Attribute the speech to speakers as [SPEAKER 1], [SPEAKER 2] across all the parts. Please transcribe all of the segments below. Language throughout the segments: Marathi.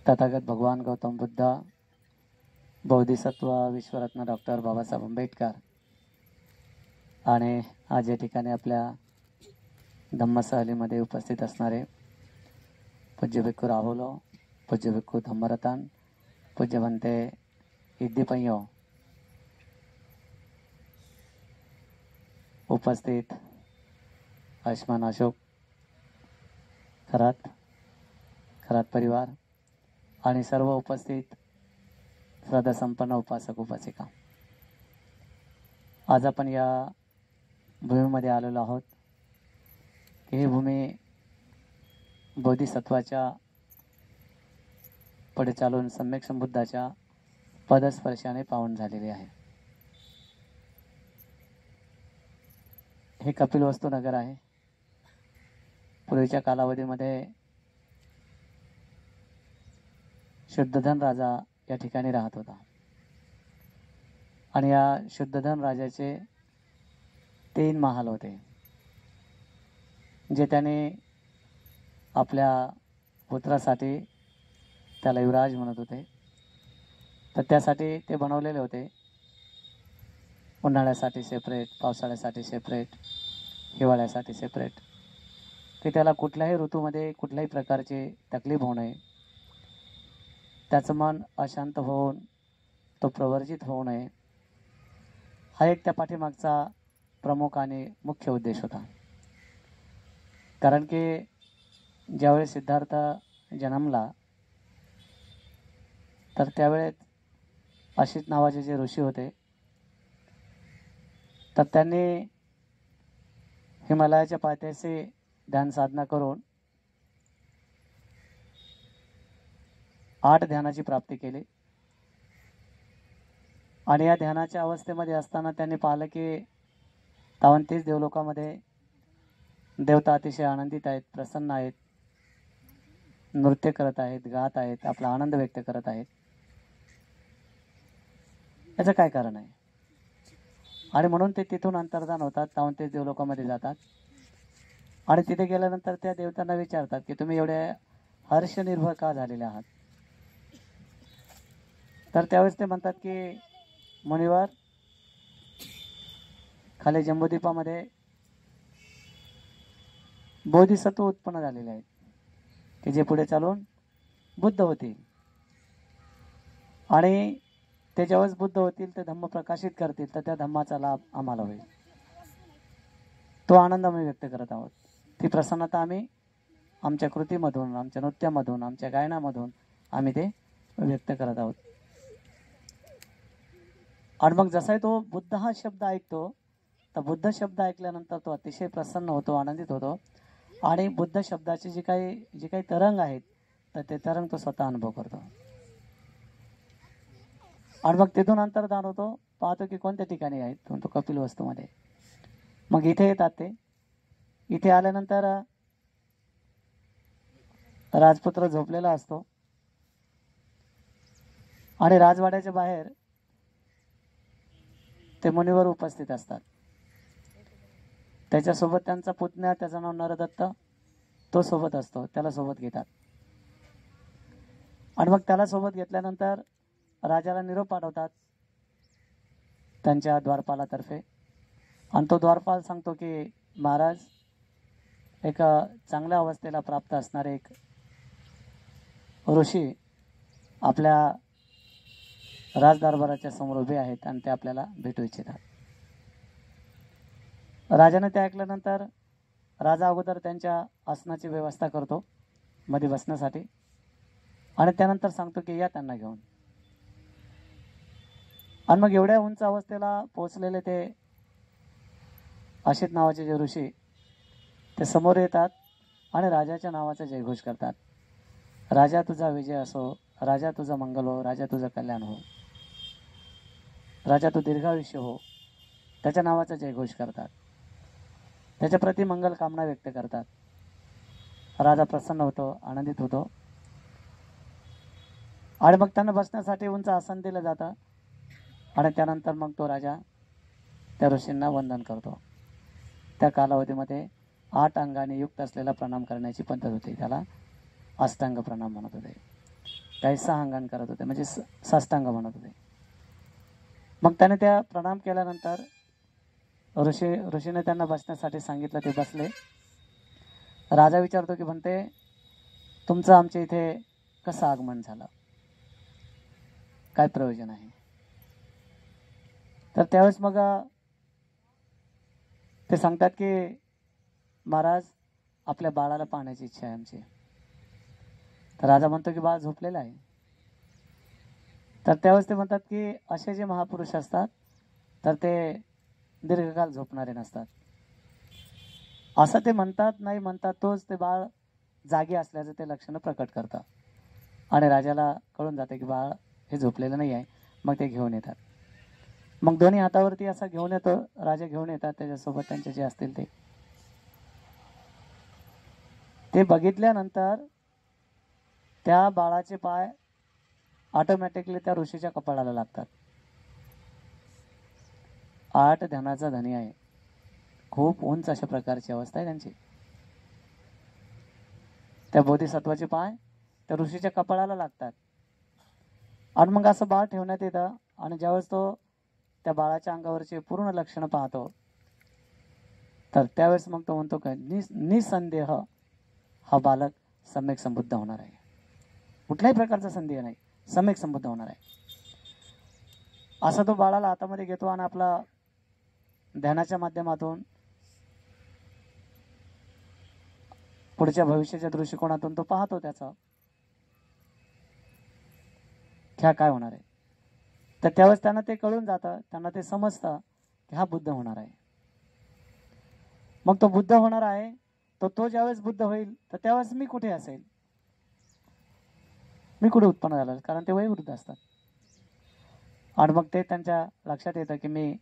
[SPEAKER 1] तथागत भगवान गौतम बुद्ध, बोधिसत्व विश्वरत्न डॉक्टर बाबासाहेब आंबेडकर आणि आज या ठिकाणी आपल्या धम्मसहलीमध्ये उपस्थित असणारे पूज्य भिक्खू राहुलो, पूज्य भिक्खू धम्मरतन, पूज्य बनते इद्दीपय्यो, उपस्थित आयुष्मान अशोक खरात परिवार आणि सर्व उपस्थित श्रद्धा संपन्न उपासक उपासिका, आज आपण या भूमीमध्ये आलेलो आहोत की ही भूमी बोधिसत्वाच्या पुढे चालून सम्यक संबुद्धाच्या पदस्पर्शाने पावन झालेली आहे. हे कपिलवस्तू नगर आहे. पूर्वीच्या कालावधीमध्ये शुद्धधन राजा या ठिकाणी राहत होता आणि या शुद्धधन राजाचे 3 महाल होते, जे त्याने आपल्या पुत्रासाठी त्याला युवराज म्हणत होते. तर त्यासाठी ते बनवलेले होते. उन्हाळ्यासाठी सेपरेट, पावसाळ्यासाठी सेपरेट, हिवाळ्यासाठी सेपरेट, की त्याला कुठल्याही ऋतूमध्ये कुठल्याही प्रकारची तकलीफ होऊ नये, त्याचं मन अशांत होऊन तो प्रवर्जित होऊ नये, हा एक त्या पाठीमागचा प्रमुख आणि मुख्य उद्देश होता. कारण की ज्यावेळेस सिद्धार्थ जन्मला तर त्यावेळेस अशीत नावाचे जे ऋषी होते तर त्यांनी हिमालयाच्या पायथ्याशी ध्यान साधना करून 8 ध्यानाची प्राप्ती केली आणि या ध्यानाच्या अवस्थेमध्ये असताना त्यांनी पाहिलं की 33 देवलोकामध्ये देवता अतिशय आनंदित आहेत, प्रसन्न आहेत, नृत्य करत आहेत, गात आहेत, आपला आनंद व्यक्त करत आहेत. याचं काय कारण आहे? आणि म्हणून ते तिथून अंतर्धान होतात, 33 देवलोकामध्ये जातात आणि तिथे गेल्यानंतर त्या देवतांना विचारतात की तुम्ही एवढे हर्षनिर्भर का झालेले आहात? तर त्यावेळेस ते म्हणतात की मुनिवर, खाली जम्बूद्वीपामध्ये बोधिसत्व उत्पन्न झालेले आहेत की जे पुढे चालून बुद्ध होतील आणि ते ज्यावेळेस बुद्ध होतील ते धम्म प्रकाशित करतील तर त्या धम्माचा लाभ आम्हाला होईल. तो आनंद आम्ही व्यक्त करत आहोत. ती प्रसन्नता आम्ही आमच्या कृतीमधून, आमच्या नृत्यामधून, आमच्या गायनामधून आम्ही ते व्यक्त करत आहोत. आणि मग जसाही तो बुद्ध हा शब्द ऐकतो तर बुद्ध शब्द ऐकल्यानंतर तो अतिशय प्रसन्न होतो, आनंदित होतो आणि बुद्ध शब्दाचे जे काही तरंग आहेत तर ते तरंग तो स्वतः अनुभव करतो. आणि मग तिथून अंतर्धान होतो, पाहतो की कोणत्या ठिकाणी आहेत तो कपिलवस्तूमध्ये. मग इथे येतात ते. इथे आल्यानंतर राजपुत्र झोपलेला असतो आणि राजवाड्याच्या बाहेर ते मुनिवर उपस्थित असतात. त्याच्यासोबत त्यांचा पुतण्या, त्याचं नाव नरदत्त, तो सोबत असतो, त्याला सोबत घेतात. आणि मग त्याला सोबत घेतल्यानंतर राजाला निरोप पाठवतात त्यांच्या द्वारपालातर्फे आणि तो द्वारपाल सांगतो की महाराज, एक चांगल्या अवस्थेला प्राप्त असणारे एक ऋषी आपल्या राजदरबाराच्या समोर उभे आहेत आणि ते आपल्याला भेटू इच्छितात. राजाने ते ऐकल्यानंतर राजा अगोदर त्यांच्या आसनाची व्यवस्था करतो मध्ये बसण्यासाठी आणि त्यानंतर सांगतो की या त्यांना घेऊन. आणि मग एवढ्या उंच अवस्थेला पोहोचलेले ते अशीत नावाचे जे ऋषी ते समोर येतात आणि राजाच्या नावाचा जयघोष करतात. राजा तुझा विजय असो, राजा तुझं मंगल हो, राजा तुझं कल्याण हो, राजा तू दीर्घायुष्य हो, त्याच्या नावाचा जयघोष करतात. त्याच्या प्रति मंगल कामना व्यक्त करतात. राजा प्रसन्न होतो, आनंदित होतो आणि मग त्यांना बसण्यासाठी उंच आसन दिलं जातं आणि त्यानंतर मग तो राजा त्या ऋषींना वंदन करतो. त्या कालावधीमध्ये 8 अंगाने युक्त असलेला प्रणाम करण्याची पद्धत होती, त्याला अष्टांग प्रणाम म्हणत होते. काही सहांगण करत होते, म्हणजे साष्टांग म्हणत होते. मग त्याने त्या प्रणाम केल्यानंतर ऋषीने त्यांना बसण्यासाठी सांगितलं. ते बसले. राजा विचारतो की म्हणते, तुमचं आमच्या इथे कसं आगमन झालं, काय प्रयोजन आहे? तर त्यावेळेस मग ते सांगतात की महाराज, आपल्या बाळाला पाहण्याची इच्छा आहे आमची. तर राजा म्हणतो की बाळ झोपलेलं आहे. तर त्यावेळेस ते म्हणतात की असे जे महापुरुष असतात तर ते दीर्घकाल झोपणारे नसतात, असं ते म्हणतात. नाही म्हणतात, तोच ते बाळ जागे असल्याचं ते लक्षणं प्रकट करतात. आणि राजाला कळून जाते की बाळ हे झोपलेलं नाही आहे. मग ते घेऊन येतात. मग दोन्ही हातावरती असं घेऊन येतो, राजा घेऊन येतात. त्याच्यासोबत त्यांचे जे असतील ते बघितल्यानंतर त्या बाळाचे पाय ऑटोमॅटिकली त्या ऋषीच्या कपाळाला लागतात. 8 ध्यानाचा धनी आहे. खूप उंच अशा प्रकारची अवस्था आहे त्यांची. त्या बोधिसत्वाचे पाय त्या ऋषीच्या कपाळाला लागतात. आणि मग असं बाळ ठेवण्यात येतं. आणि ज्यावेळेस तो त्या बाळाच्या अंगावरचे पूर्ण लक्षणं पाहतो, तर त्यावेळेस मग तो म्हणतो काय, निसंदेह हा बालक सम्यक संबुद्ध होणार आहे. कुठल्याही प्रकारचा संदेह नाही, सम्यक संबुद्ध होणार आहे. असा तो बाळाला हातामध्ये घेतो आणि आपला ध्यानाच्या माध्यमातून पुढच्या भविष्याच्या दृष्टिकोनातून तो पाहतो त्याचा काय होणार आहे. तर त्यावेळेस त्यांना ते कळून जातं, त्यांना ते समजतं की हा बुद्ध होणार आहे. मग तो बुद्ध होणार आहे. तो ज्यावेळेस बुद्ध होईल तर त्यावेळेस मी कुठे असेल, मी कुठे उत्पन्न झालं, कारण ते वयोवृद्ध असतात. आणि मग ते त्यांच्या लक्षात येतं की मी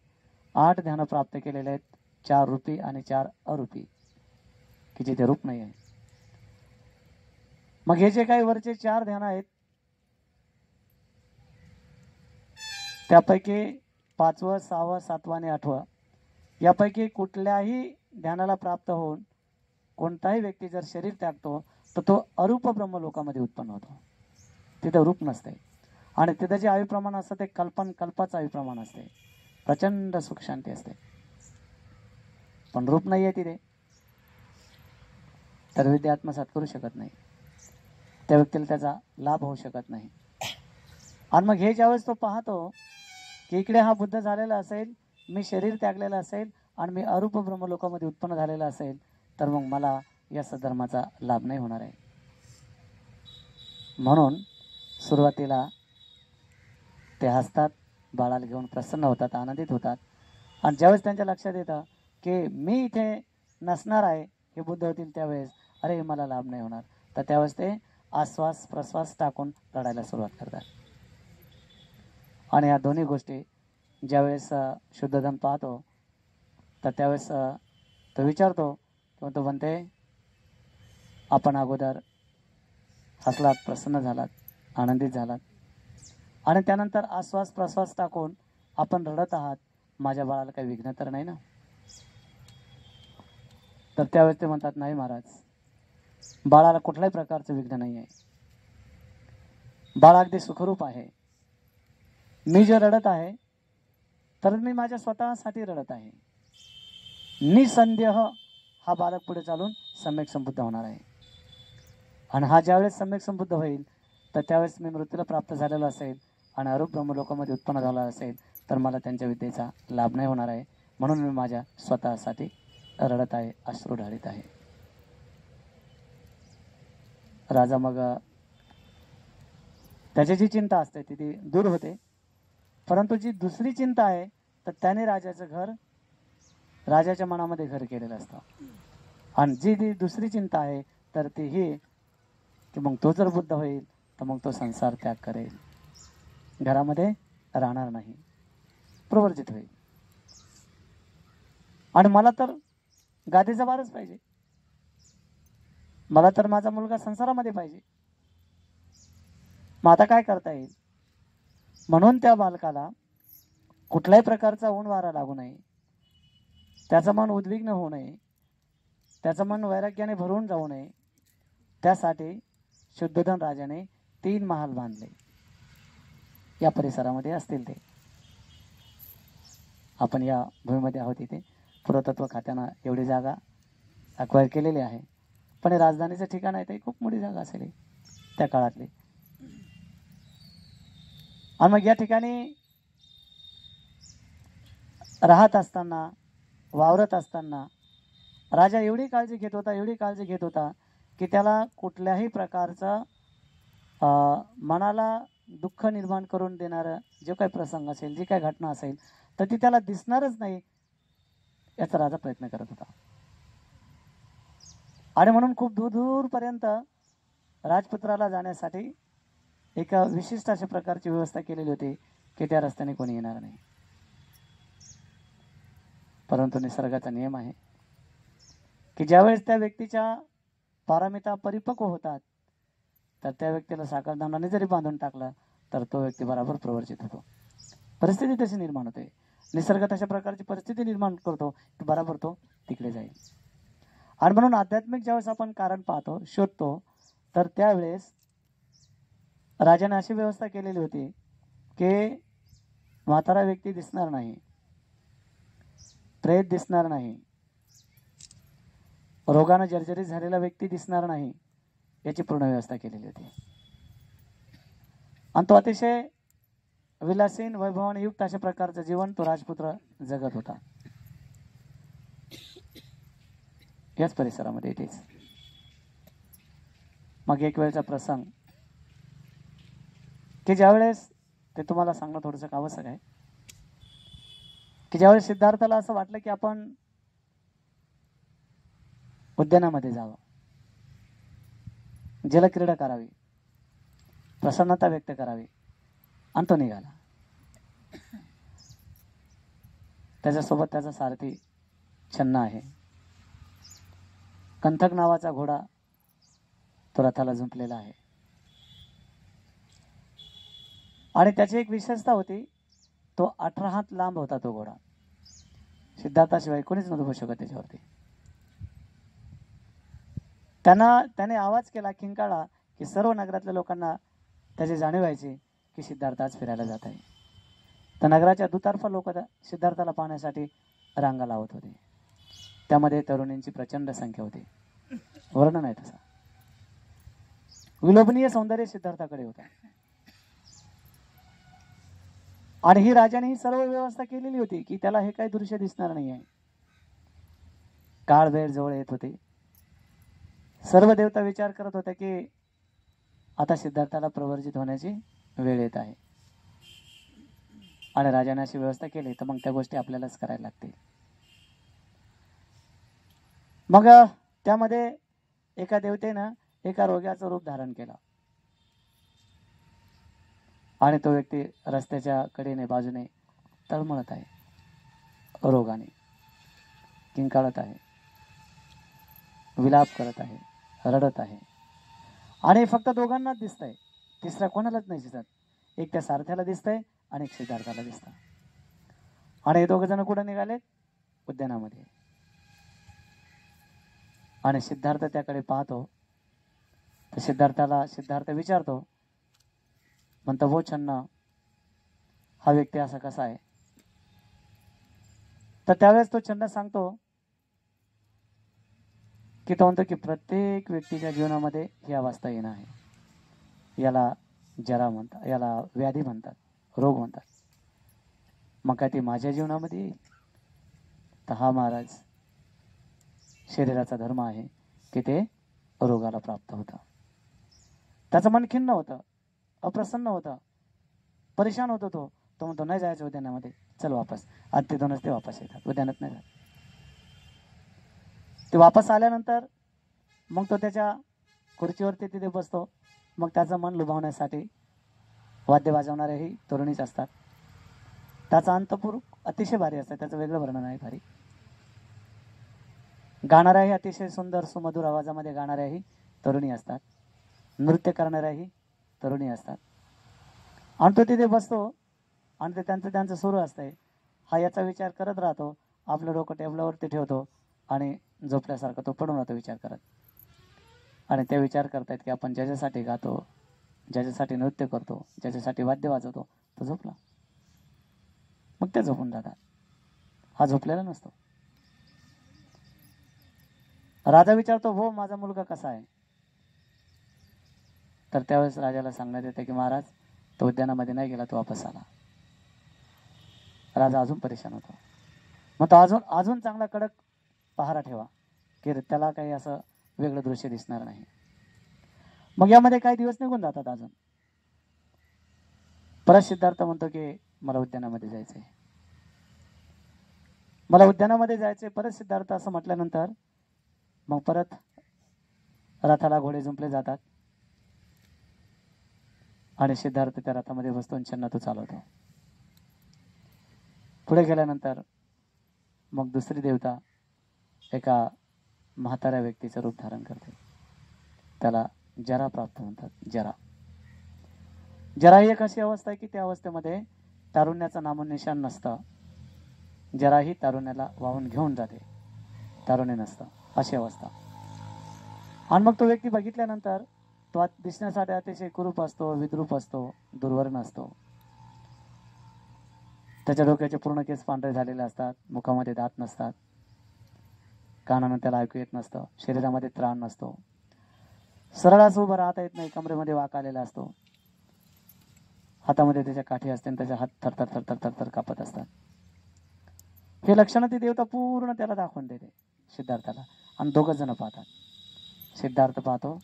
[SPEAKER 1] 8 ध्यान प्राप्त केलेले आहेत, 4 रूपी आणि 4 अरूपी, की जिथे रूप नाही आहे. मग हे जे काही वरचे 4 ध्यान आहेत, त्यापैकी 5वं, 6वं, 7वं आणि 8वं यापैकी कुठल्याही ध्यानाला प्राप्त होऊन कोणताही व्यक्ती जर शरीर त्यागतो तर तो अरूप ब्रह्मलोकामध्ये उत्पन्न होतो. तिथे रूप नसते. आणि तिथे जे आयुप्रमाण असतं ते कल्पाचं आयुप्रमाण असते. प्रचंड सुख शांती असते, पण रूप नाही आहे तिथे. तर विद्या आत्मसात करू शकत नाही, त्या व्यक्तीला त्याचा लाभ होऊ शकत नाही. आणि मग हे ज्यावेळेस तो पाहतो की इकडे हा बुद्ध झालेला असेल, मी शरीर त्यागलेलं असेल आणि मी अरूप ब्रह्मलोकामध्ये उत्पन्न झालेला असेल, तर मग मला या सद्धर्माचा लाभ नाही होणार आहे. म्हणून सुरुवातीला ते हसतात, बाळाला घेऊन प्रसन्न होतात, आनंदित होतात. आणि ज्यावेळेस त्यांच्या लक्षात येतं की मी इथे नसणार आहे, हे बुद्ध होतील त्यावेळेस, अरे मला लाभ नाही होणार, तर त्यावेळेस ते आश्वास प्रश्वास टाकून रडायला सुरुवात करतात. आणि या दोन्ही गोष्टी ज्यावेळेस शुद्धोधन पाहतो तर त्यावेळेस तो विचारतो, तो म्हणते, आपण अगोदर हसलात, प्रसन्न झालात, आनंदित झालात, आणि त्यानंतर आश्वास प्रश्वास टाकून आपण रडत आहात, माझ्या बाळाला काही विघ्न तर नाही ना? तर त्यावेळेस ते म्हणतात, नाही महाराज, बाळाला कुठल्याही प्रकारचं विघ्न नाही आहे. बाळ अगदी सुखरूप आहे. मी जे रडत आहे तर मी माझ्या स्वतःसाठी रडत आहे. निसंदेह हा बालक पुढे चालून सम्यक संबुद्ध होणार आहे. आणि हा ज्यावेळेस सम्यक संबुद्ध होईल तर त्यावेळेस मी मृत्यूला प्राप्त झालेलो असेल आणि अरूप ब्रह्मलोकामध्ये उत्पन्न झाला असेल, तर मला त्यांच्या विद्येचा लाभ नाही होणार आहे. म्हणून मी माझ्या स्वतःसाठी रडत आहे, अश्रू ढाळीत आहे. राजा मग त्याची जी चिंता असते ती दूर होते. परंतु जी दुसरी चिंता आहे तर त्याने राजाचं घर, राजाच्या मनामध्ये घर केलेलं असतं. आणि जी दुसरी चिंता आहे तर ती ही की मग तो जर बुद्ध होईल तर मग तो संसार त्याग करेल, घरामध्ये राहणार नाही, प्रवर्जित होईल. आणि मला तर गादीचा वारच पाहिजे, मला तर माझा मुलगा संसारामध्ये पाहिजे. मग आता काय करता येईल? म्हणून त्या बालकाला कुठल्याही प्रकारचा ऊन वारा लागू नये, त्याचं मन उद्विग्न होऊ नये, त्याचं मन वैराग्याने भरून जाऊ नये, त्यासाठी शुद्धोधन राजाने 3 महाल बांधले. या परिसरामध्ये असतील ते. आपण या भूमीमध्ये आहोत इथे. पुरातत्व खात्यानं एवढी जागा अक्वायर केलेली आहे. पण हे राजधानीचं ठिकाण आहे ते खूप मोठी जागा असेल त्या काळातली. आणि मग या ठिकाणी राहत असताना, वावरत असताना राजा एवढी काळजी घेत होता की त्याला कुठल्याही प्रकारचा मनाला दुःख निर्माण करून देणारं जे काही प्रसंग असेल, जी काही घटना असेल, तर ती त्याला दिसणारच नाही याचा राजा प्रयत्न करत होता. आणि म्हणून खूप दूरपर्यंत राजपुत्राला जाण्यासाठी एक विशिष्ट अशा प्रकारची व्यवस्था केलेली होती की त्या रस्त्याने कोणी येणार नाही. परंतु निसर्गाचा नियम आहे की ज्यावेळेस त्या व्यक्तीच्या पारमिता परिपक्व होतात तर त्या व्यक्तीला साखरदानाने जरी बांधून टाकला तर तो व्यक्ती बराबर प्रवर्जित होतो. परिस्थिती तशी निर्माण होते. निसर्ग तशा प्रकारची परिस्थिती निर्माण करतो की बराबर तो तिकडे जाईल. आणि म्हणून आध्यात्मिक ज्यावेळेस आपण कारण पाहतो, शोधतो, तर त्यावेळेस राजाने अशी व्यवस्था केलेली होती की म्हातारा व्यक्ती दिसणार नाही, प्रेत दिसणार नाही, रोगानं जर्जरित झालेला व्यक्ती दिसणार नाही, याची पूर्ण व्यवस्था केलेली होती. आणि तो अतिशय विलासीन वैभवाने युक्त अशा प्रकारचं जीवन तो राजपुत्र जगत होता याच परिसरामध्ये. इथेच मग एक वेळचा प्रसंग की ज्यावेळेस ते तुम्हाला सांगणं थोडंसं आवश्यक आहे की ज्यावेळेस सिद्धार्थाला असं वाटलं की आपण उद्यानामध्ये जावं, जलक्रीडा करावी, प्रसन्नता व्यक्त करावी, आणि तो निघाला. त्याच्यासोबत त्याचा सारथी छन्ना आहे. कंथक नावाचा घोडा तो रथाला झुंपलेला आहे. आणि त्याची एक विशेषता होती, तो 18 हात लांब होता तो घोडा. सिद्धार्थाशिवाय कोणीच नव्हतं बसू शकत त्याच्यावरती. त्याने आवाज केला, किंकाळा, की सर्व नगरातल्या लोकांना त्याची जाणीव व्हायची की सिद्धार्थ आज फिरायला जात आहे. तर नगराच्या दुतर्फा लोक सिद्धार्थाला पाहण्यासाठी रांगा लावत होते. त्यामध्ये तरुणींची प्रचंड संख्या होती. वर्णन आहे तसा. विलोभनीय सौंदर्य सिद्धार्थाकडे होता. आणि ही राजाने ही सर्व व्यवस्था केलेली होती की त्याला हे काही दृश्य दिसणार नाही आहे. काळ वेळ जवळ येत होते. सर्व देवता विचार करत होत्या की आता सिद्धार्थाला प्रवर्जित होण्याची वेळ येत आहे. आणि राजाने अशी व्यवस्था केली तर मग त्या गोष्टी आपल्यालाच करायला लागतील. मग त्यामध्ये एका देवतेनं एका रोग्याचं रूप धारण केलं. आणि तो व्यक्ती रस्त्याच्या कडेने बाजूने तळमळत आहे, रोगाने किंकाळत आहे, विलाप करत आहे, रडत आहे. आणि फक्त दोघांनाच दिसतंय, तिसरा कोणालाच नाही दिसत. एक त्या सारथ्याला दिसतंय आणि एक सिद्धार्थाला दिसतं. आणि हे दोघ जण कुठे निघाले? उद्यानामध्ये. आणि सिद्धार्थ त्याकडे पाहतो तर सिद्धार्थ विचारतो, म्हणतो, वो छन्ना, हा व्यक्ती असा कसा आहे? तर त्यावेळेस तो छन्ना सांगतो की तो म्हणतो की प्रत्येक व्यक्तीच्या जीवनामध्ये ही अवस्था येणं आहे. याला जरा म्हणतात, याला व्याधी म्हणतात, रोग म्हणतात. मग काय ती माझ्या जीवनामध्ये येईल? तर हा महाराज शरीराचा धर्म आहे की ते रोगाला प्राप्त होतं. त्याचं मन खिन्न होतं, अप्रसन्न होतं, परेशान होतो. तो म्हणतो नाही जायचं उद्यानामध्ये, चल वापस. आज तिथूनच ते वापस येतात, उद्यानात नाही जात. ते वापस आल्यानंतर मग तो त्याच्या खुर्चीवरती तिथे बसतो. मग त्याचं मन लुभावण्यासाठी वाद्य वाजवणारेही तरुणीच असतात. त्याचा अंतपूर अतिशय भारी असतं, त्याचं वेगळं वर्णन आहे भारी. गाणाऱ्याही अतिशय सुंदर सुमधुर आवाजामध्ये गाणाऱ्याही तरुणी असतात, नृत्य करणाऱ्याही तरुणी असतात. आणि तो तिथे बसतो आणि ते त्यांचं सुरू असतंय. हा याचा विचार करत राहतो, आपलं डोकं टेबलावरती ठेवतो आणि झोपल्यासारखा तो पडून राहतो विचार करत. आणि ते विचार करतायत की आपण ज्याच्यासाठी गातो ज्याच्यासाठी नृत्य करतो, ज्याच्यासाठी वाद्य वाजवतो, तो झोपला. मग ते झोपून जातात. हा झोपलेला नसतो. राजा विचारतो, हो माझा मुलगा कसा आहे? तर त्यावेळेस राजाला सांगण्यात येते की महाराज, तो उद्यानामध्ये नाही गेला, तो वापस आला. राजा अजून परेशान होतो. मग तो अजून चांगला कडक पहारा ठेवा की त्याला काही असं वेगळं दृश्य दिसणार नाही. मग यामध्ये काही दिवस निघून जातात. अजून परत सिद्धार्थ म्हणतो की मला उद्यानामध्ये जायचंय, मला उद्यानामध्ये जायचंय. परत सिद्धार्थ असं म्हटल्यानंतर मग परत रथाला घोडे जुंपले जातात आणि सिद्धार्थ त्या रथामध्ये बसतो आणि छन्ना तो चालवतो. पुढे गेल्यानंतर मग दुसरी देवता एका म्हाताऱ्या व्यक्तीचं रूप धारण करते. त्याला जरा प्राप्त म्हणतात. जरा ही एक अशी अवस्था आहे की त्या अवस्थेमध्ये तारुण्याचं नामोनिशाण नसतं. जरा ही तारुण्याला वाहून घेऊन जाते, तारुण्य नसतं, अशी अवस्था. आणि मग तो व्यक्ती बघितल्यानंतर तो दिसण्यासाठी अतिशय कुरूप असतो, विद्रूप असतो, दुर्वर्ण असतो. त्याच्या डोक्याचे पूर्ण केस पांढरे झालेले असतात, मुखामध्ये दात नसतात, कानानं त्याला ऐकू येत नसतं, शरीरामध्ये त्राण नसतो, सरळ असं उभं राहता येत नाही, कमरेमध्ये वाक आलेला असतो, हातामध्ये त्याच्या काठी असते आणि त्याचे हात थरथर थरथर थरथर कापत असतात. हे लक्षणं ती देवता पूर्ण त्याला दाखवून देते सिद्धार्थाला. आणि दोघं जण पाहतात. सिद्धार्थ पाहतो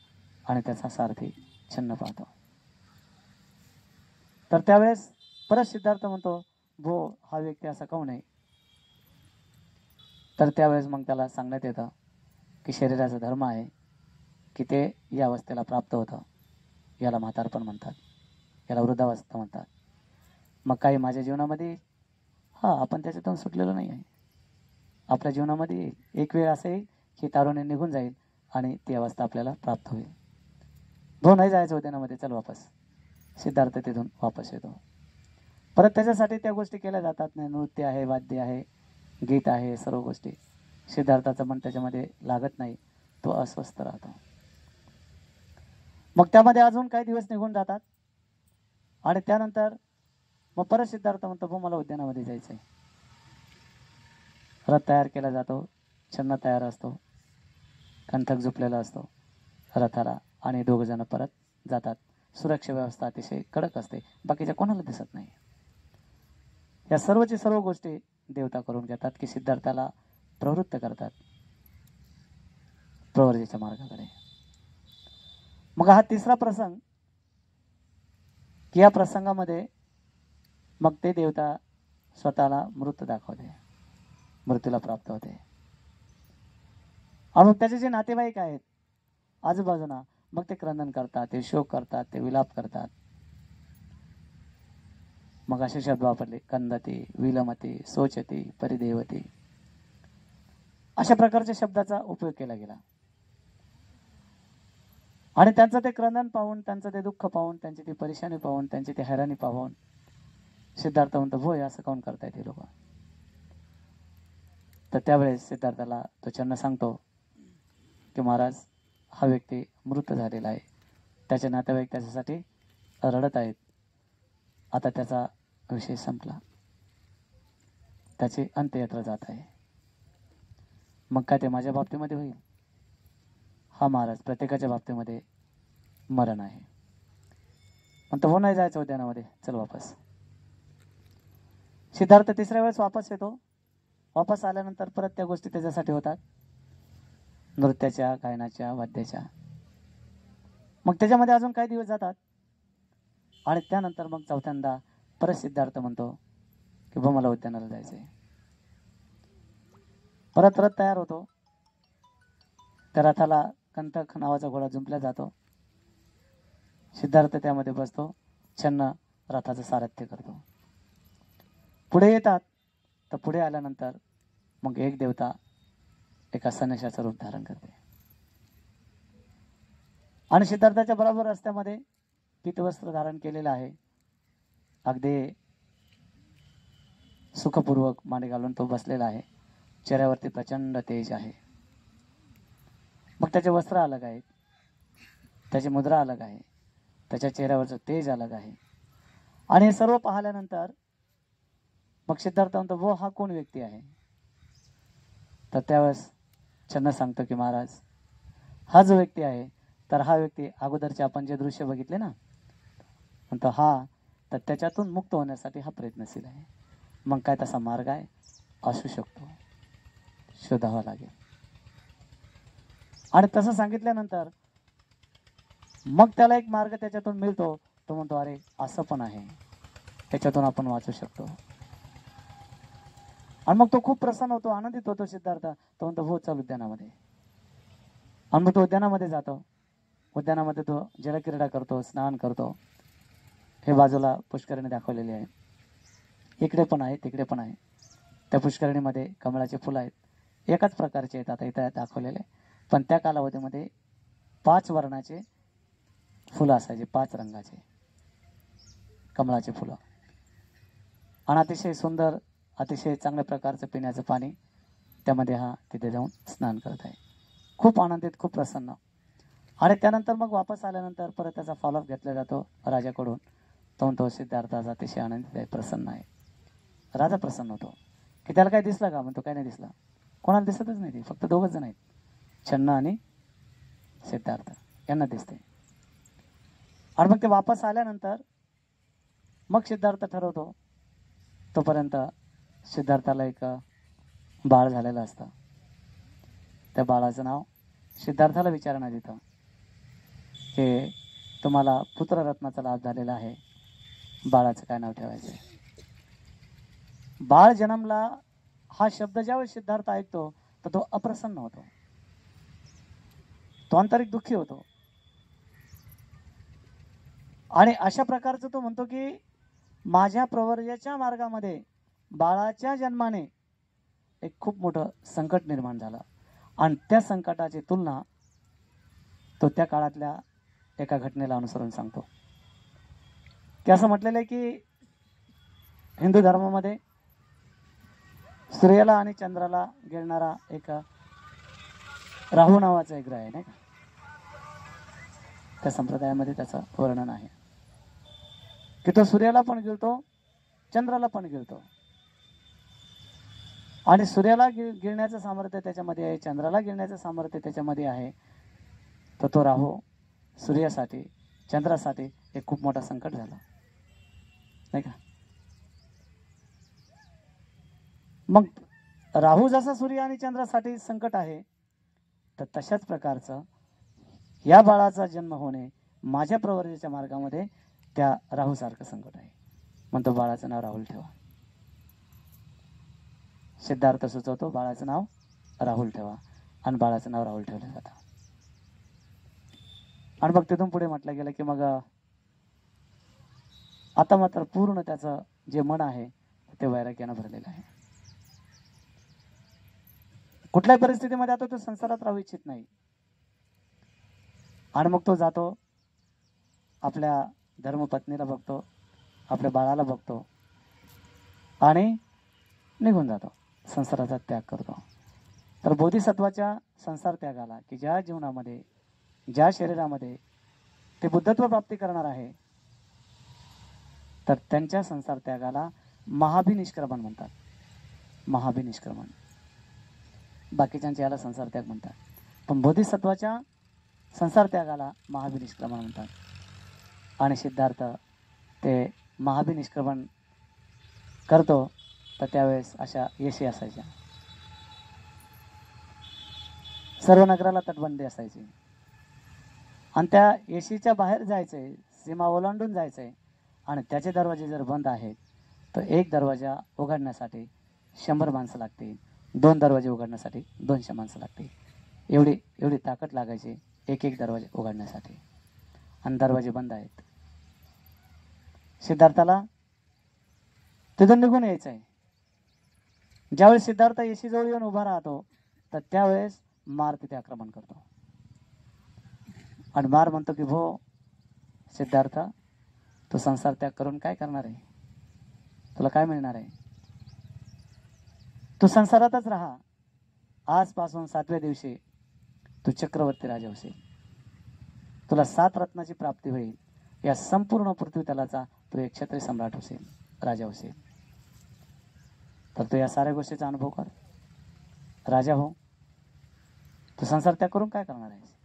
[SPEAKER 1] आणि त्याचा सारथी छन्न पाहतो. तर त्यावेळेस परत सिद्धार्थ म्हणतो, भो हा व्यक्ती असा काऊन आहे? तर त्यावेळेस मग त्याला सांगण्यात येतं की शरीराचा धर्म आहे की ते या अवस्थेला प्राप्त होतं. याला म्हातारपण म्हणतात, याला वृद्धावस्था म्हणतात. मग काही माझ्या जीवनामध्ये आपण त्याच्यातून सुटलेलो नाही आहे. आपल्या जीवनामध्ये एक वेळ असं येईल की तारुण्य निघून जाईल आणि ती अवस्था आपल्याला प्राप्त होईल. भो नाही जायचं उद्यानामध्ये, चल वापस. सिद्धार्थ तिथून वापस येतो. परत त्याच्यासाठी त्या गोष्टी केल्या जातात. नाही, नृत्य आहे, वाद्य आहे, गीत आहे, सर्व गोष्टी. सिद्धार्थाचं मन त्याच्यामध्ये लागत नाही, तो अस्वस्थ राहतो. मग त्यामध्ये अजून काही दिवस निघून जातात आणि त्यानंतर मग परत सिद्धार्थ म्हणतो, भो मला उद्यानामध्ये जायचंय. रथ तयार केला जातो, छन्ना तयार असतो, कंठक झुपलेला असतो रथाला आणि दोघ जण परत जातात. सुरक्षा व्यवस्था अतिशय कडक असते, बाकीच्या कोणाला दिसत नाही. या सर्वची सर्व गोष्टी देवता करून घेतात की सिद्धार्थाला प्रवृत्त करतात प्रवृत्तीच्या मार्गाकडे. मग हा तिसरा प्रसंग की या प्रसंगामध्ये मग ते देवता स्वतःला मृत दाखवते, मृत्यूला प्राप्त होते. आणि मग त्याचे जे नातेवाईक आहेत आजूबाजूला, मग ते क्रंदन करतात, ते शोक करतात, ते विलाप करतात. मग असे शब्द वापरले, कंदती, विलमती, सोचती, परिदेवती, अशा प्रकारच्या शब्दाचा उपयोग केला गेला. आणि त्यांचं ते क्रंदन पाहून, त्यांचं ते दुःख पाहून, त्यांची ती परेशानी पाहून, त्यांची ती हैराणी पाहून सिद्धार्थ म्हणतो, भोय असं काऊन करतायत हे लोक? तर त्यावेळेस सिद्धार्थाला तो छन्न सांगतो की महाराज, हा व्यक्ती मृत झालेला आहे, त्याचे नातेवाईक त्याच्यासाठी रडत आहेत. आता त्याचा विषय संपला, त्याची अंत्ययात्रा जात आहे. मग काय ते माझ्या बाबतीमध्ये होईल? हा महाराज, प्रत्येकाच्या बाबतीमध्ये मरण आहे. पण तो नाही जायचं उद्यानामध्ये, चल वापस. सिद्धार्थ तिसऱ्या वेळेस वापस येतो. वापस आल्यानंतर परत त्या गोष्टी त्याच्यासाठी होतात, नृत्याच्या, गायनाच्या, वाद्याच्या. मग त्याच्यामध्ये अजून काही दिवस जातात आणि त्यानंतर मग चौथ्यांदा परत सिद्धार्थ म्हणतो की बा मला उद्यानाला जायचंय. परत रथ तयार होतो. त्या रथाला कंटक नावाचा घोडा जुंपला जातो. सिद्धार्थ त्यामध्ये बसतो, छन्न रथाचं सारथ्य करतो. पुढे येतात. तर पुढे आल्यानंतर मग एक देवता एका सन्याशाचं रूप धारण करते आणि सिद्धार्थाच्या बरोबर रस्त्यामध्ये पीतवस्त्र धारण केलेलं आहे. अगदी सुखपूर्वक मांडी घालून तो बसलेला आहे. चेहऱ्यावरती प्रचंड तेज आहे. मग त्याचे वस्त्र अलग आहेत, त्याची मुद्रा अलग आहे, त्याच्या चेहऱ्यावरचं तेज अलग आहे. आणि हे सर्व पाहिल्यानंतर मग सिद्धार्थ म्हणतो वो हा कोण व्यक्ती आहे. तर त्यावेळेस चन्न सांगतो की महाराज हा जो व्यक्ती आहे तर हा व्यक्ती अगोदरचे आपण जे दृश्य बघितले ना म्हणतो हा तर त्याच्यातून मुक्त होण्यासाठी हा प्रयत्नशील आहे. मग काय तसा मार्ग आहे असू शकतो, शोधावा लागेल. आणि तसं सांगितल्यानंतर मग त्याला एक मार्ग त्याच्यातून मिळतो. तो म्हणतो अरे असं पण आहे, त्याच्यातून आपण वाचू शकतो. आणि मग तो खूप प्रसन्न होतो, आनंदित होतो सिद्धार्थ. तो म्हणतो हो चल उद्यानामध्ये. आणि मग तो उद्यानामध्ये जातो. उद्यानामध्ये तो जलक्रीडा करतो, स्नान करतो. हे बाजूला पुष्करणी दाखवलेली आहे, इकडे पण आहे तिकडे पण आहे. त्या पुष्करणीमध्ये कमळाचे फुलं आहेत, एकाच प्रकारचे आहेत आता इथे दाखवलेले. पण त्या कालावधीमध्ये 5 वर्णाचे फुलं असायचे, 5 रंगाचे कमळाचे फुलं. आणि अतिशय सुंदर, अतिशय चांगल्या प्रकारचं पिण्याचं पाणी त्यामध्ये हा तिथे जाऊन स्नान करत आहे. खूप आनंदित, खूप प्रसन्न. आणि त्यानंतर मग वापस आल्यानंतर परत त्याचा फॉलोअप घेतला जातो राजाकडून. तो सिद्धार्थाचा अतिशय आनंदित आहे, प्रसन्न आहे. राजा प्रसन्न होतो की त्याला काय दिसलं का. म्हणतो काय नाही दिसलं. कोणाला दिसतच नाही, ते फक्त 2च जण आहेत, चन्न आणि सिद्धार्थ यांना दिसते. आणि मग ते वापस आल्यानंतर मग सिद्धार्थ ठरवतो. तोपर्यंत सिद्धार्थाला एक बाळ झालेलं असतं. त्या बाळाचं नाव सिद्धार्थाला विचारण्यात येतं की तुम्हाला पुत्ररत्नाचा लाभ झालेला आहे, बाळाचं काय नाव ठेवायचं. बाळ जन्मला हा शब्द ज्यावेळेस सिद्धार्थ ऐकतो तर तो अप्रसन्न होतो, तो आंतरिक दुःखी होतो. आणि अशा प्रकारचं तो म्हणतो की माझ्या प्रवर्याच्या मार्गामध्ये बाळाच्या जन्माने एक खूप मोठं संकट निर्माण झालं. आणि त्या संकटाची तुलना तो त्या काळातल्या एका घटनेला अनुसरून सांगतो की असं म्हटलेलं आहे की हिंदू धर्मामध्ये सूर्याला आणि चंद्राला गिळणारा एक राहू नावाचा एक ग्रह आहे नाही का. त्या संप्रदायामध्ये त्याचं वर्णन आहे की तो सूर्याला पण गिळतो, चंद्राला पण गिळतो. आणि सूर्याला गिळण्याचं सामर्थ्य त्याच्यामध्ये आहे, चंद्राला गिळण्याचं सामर्थ्य त्याच्यामध्ये आहे. तर तो राहू सूर्यासाठी, चंद्रासाठी एक खूप मोठा संकट झाला नाही का. मग राहू जसा सूर्य आणि चंद्रासाठी संकट आहे तर तशाच प्रकारचं या बाळाचा जन्म होणे माझ्या प्रवर्तीच्या मार्गामध्ये त्या राहूसारखं संकट आहे. म्हणतो बाळाचं नाव राहुल ठेवा. सिद्धार्थ सुचवतो बाळाचं नाव राहुल ठेवा. आणि बाळाचं नाव राहुल ठेवलं जातं. आणि मग तिथून पुढे म्हटलं गेलं की मग आता मात्र पूर्ण त्याचं जे मन आहे ते वैराग्यानं भरलेलं आहे. कुठल्याही परिस्थितीमध्ये आता तो संसारात राहू इच्छित नाही. आणि मग तो जातो, आपल्या धर्मपत्नीला बघतो, आपल्या बाळाला बघतो आणि निघून जातो, संसाराचा त्याग करतो. तर बोधिसत्वाच्या संसार त्यागाला की ज्या जीवनामध्ये, ज्या शरीरामध्ये ते बुद्धत्व प्राप्ती करणार आहे तर त्यांच्या संसार त्यागाला महाभिनिष्क्रमण म्हणतात. महाभिनिष्क्रमण. बाकीच्यांच्या याला संसार त्याग म्हणतात, पण बोधिसत्वाच्या संसार त्यागाला महाभिनिष्क्रमण म्हणतात. आणि सिद्धार्थ ते महाभिनिष्क्रमण करतो तर त्यावेळेस अशा येशी असायच्या, सर्व नगराला तटबंदी असायची. आणि त्या येशीच्या बाहेर जायचंय, सीमा ओलांडून जायचंय आणि त्याचे दरवाजे जर बंद आहेत तर एक दरवाजा उघडण्यासाठी 100 माणसं लागतील, 2 दरवाजे उघडण्यासाठी 200 माणसं लागतील. एवढी ताकद लागायची एक एक दरवाजे उघडण्यासाठी. आणि दरवाजे बंद आहेत. सिद्धार्थाला तिथून निघून यायचं आहे. ज्यावेळेस सिद्धार्थ येशीजवळ येऊन उभा राहतो तर त्यावेळेस मार तिथे आक्रमण करतो. आणि मार म्हणतो की भो सिद्धार्थ, तू संसार त्याग करून काय करणार आहे, तुला काय मिळणार आहे. तू संसारातच राहा, आजपासून 7व्या दिवशी तू चक्रवर्ती राजा होशील, तुला 7 रत्नाची प्राप्ती होईल, या संपूर्ण पृथ्वी तलाचा तू एक क्षत्रिय सम्राट होशील, राजा होशील. तर तू या साऱ्या गोष्टीचा अनुभव कर, राजा हो. तू संसार त्याग करून काय करणार आहेस?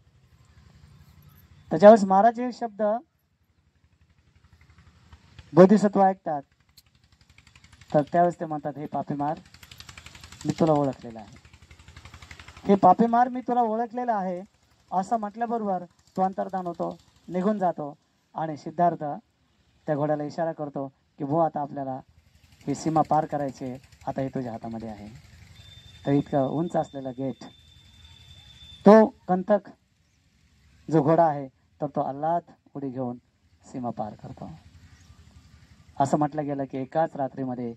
[SPEAKER 1] त्याच्यावेळेस महाराज हे शब्द बोधिसत्व ऐकतात, तर त्यावेळेस ते म्हणतात, हे पापीमार मी तुला ओळखलेला आहे, हे पापीमार मी तुला ओळखलेला आहे. असं म्हटल्याबरोबर तो अंतर्धान होतो, निघून जातो आणि सिद्धार्थ त्या घोड्याला इशारा करतो की भो आता आपल्याला ही सीमा पार करायची आहे, आता हे तुझ्या हातामध्ये आहे. तर इतकं उंच असलेला गेट, तो कंटक जो घोडा आहे तर तो आल्हाद उडी घेऊन सीमा पार करतो. असं म्हटलं गेलं की एकाच रात्रीमध्ये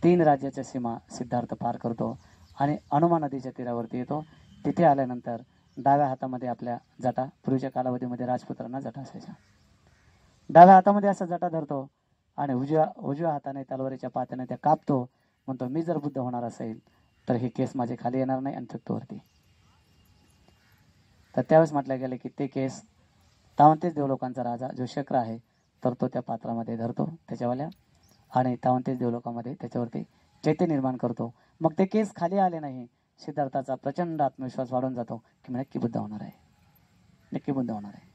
[SPEAKER 1] 3 राज्याच्या सीमा सिद्धार्थ पार करतो आणि अनुमा नदीच्या तीरावरती येतो. तिथे आल्यानंतर डाव्या हातामध्ये आपल्या जटा, पूर्वीच्या कालावधीमध्ये राजपुत्रांना जटा असायच्या, डाव्या हातामध्ये असा जटा धरतो आणि उजव्या हाताने तलवारीच्या पात्याने त्या कापतो. म्हणतो, मी जर बुद्ध होणार असेल तर हे केस माझे खाली येणार नाही आणि वरती. तर त्यावेळेस म्हटलं गेलं की ते केस तावंतेच देवलोकांचा राजा जो शक्र आहे तर तो त्या पात्रामध्ये धरतो त्याच्यावाल्या, आणि तावंतेच देवलोकामध्ये त्याच्यावरती चैत्य निर्माण करतो. मग ते केस खाली आले नाही, सिद्धार्थाचा प्रचंड आत्मविश्वास वाढून जातो की मी नक्की बुद्ध होणार आहे, नक्की बुद्ध होणार आहे.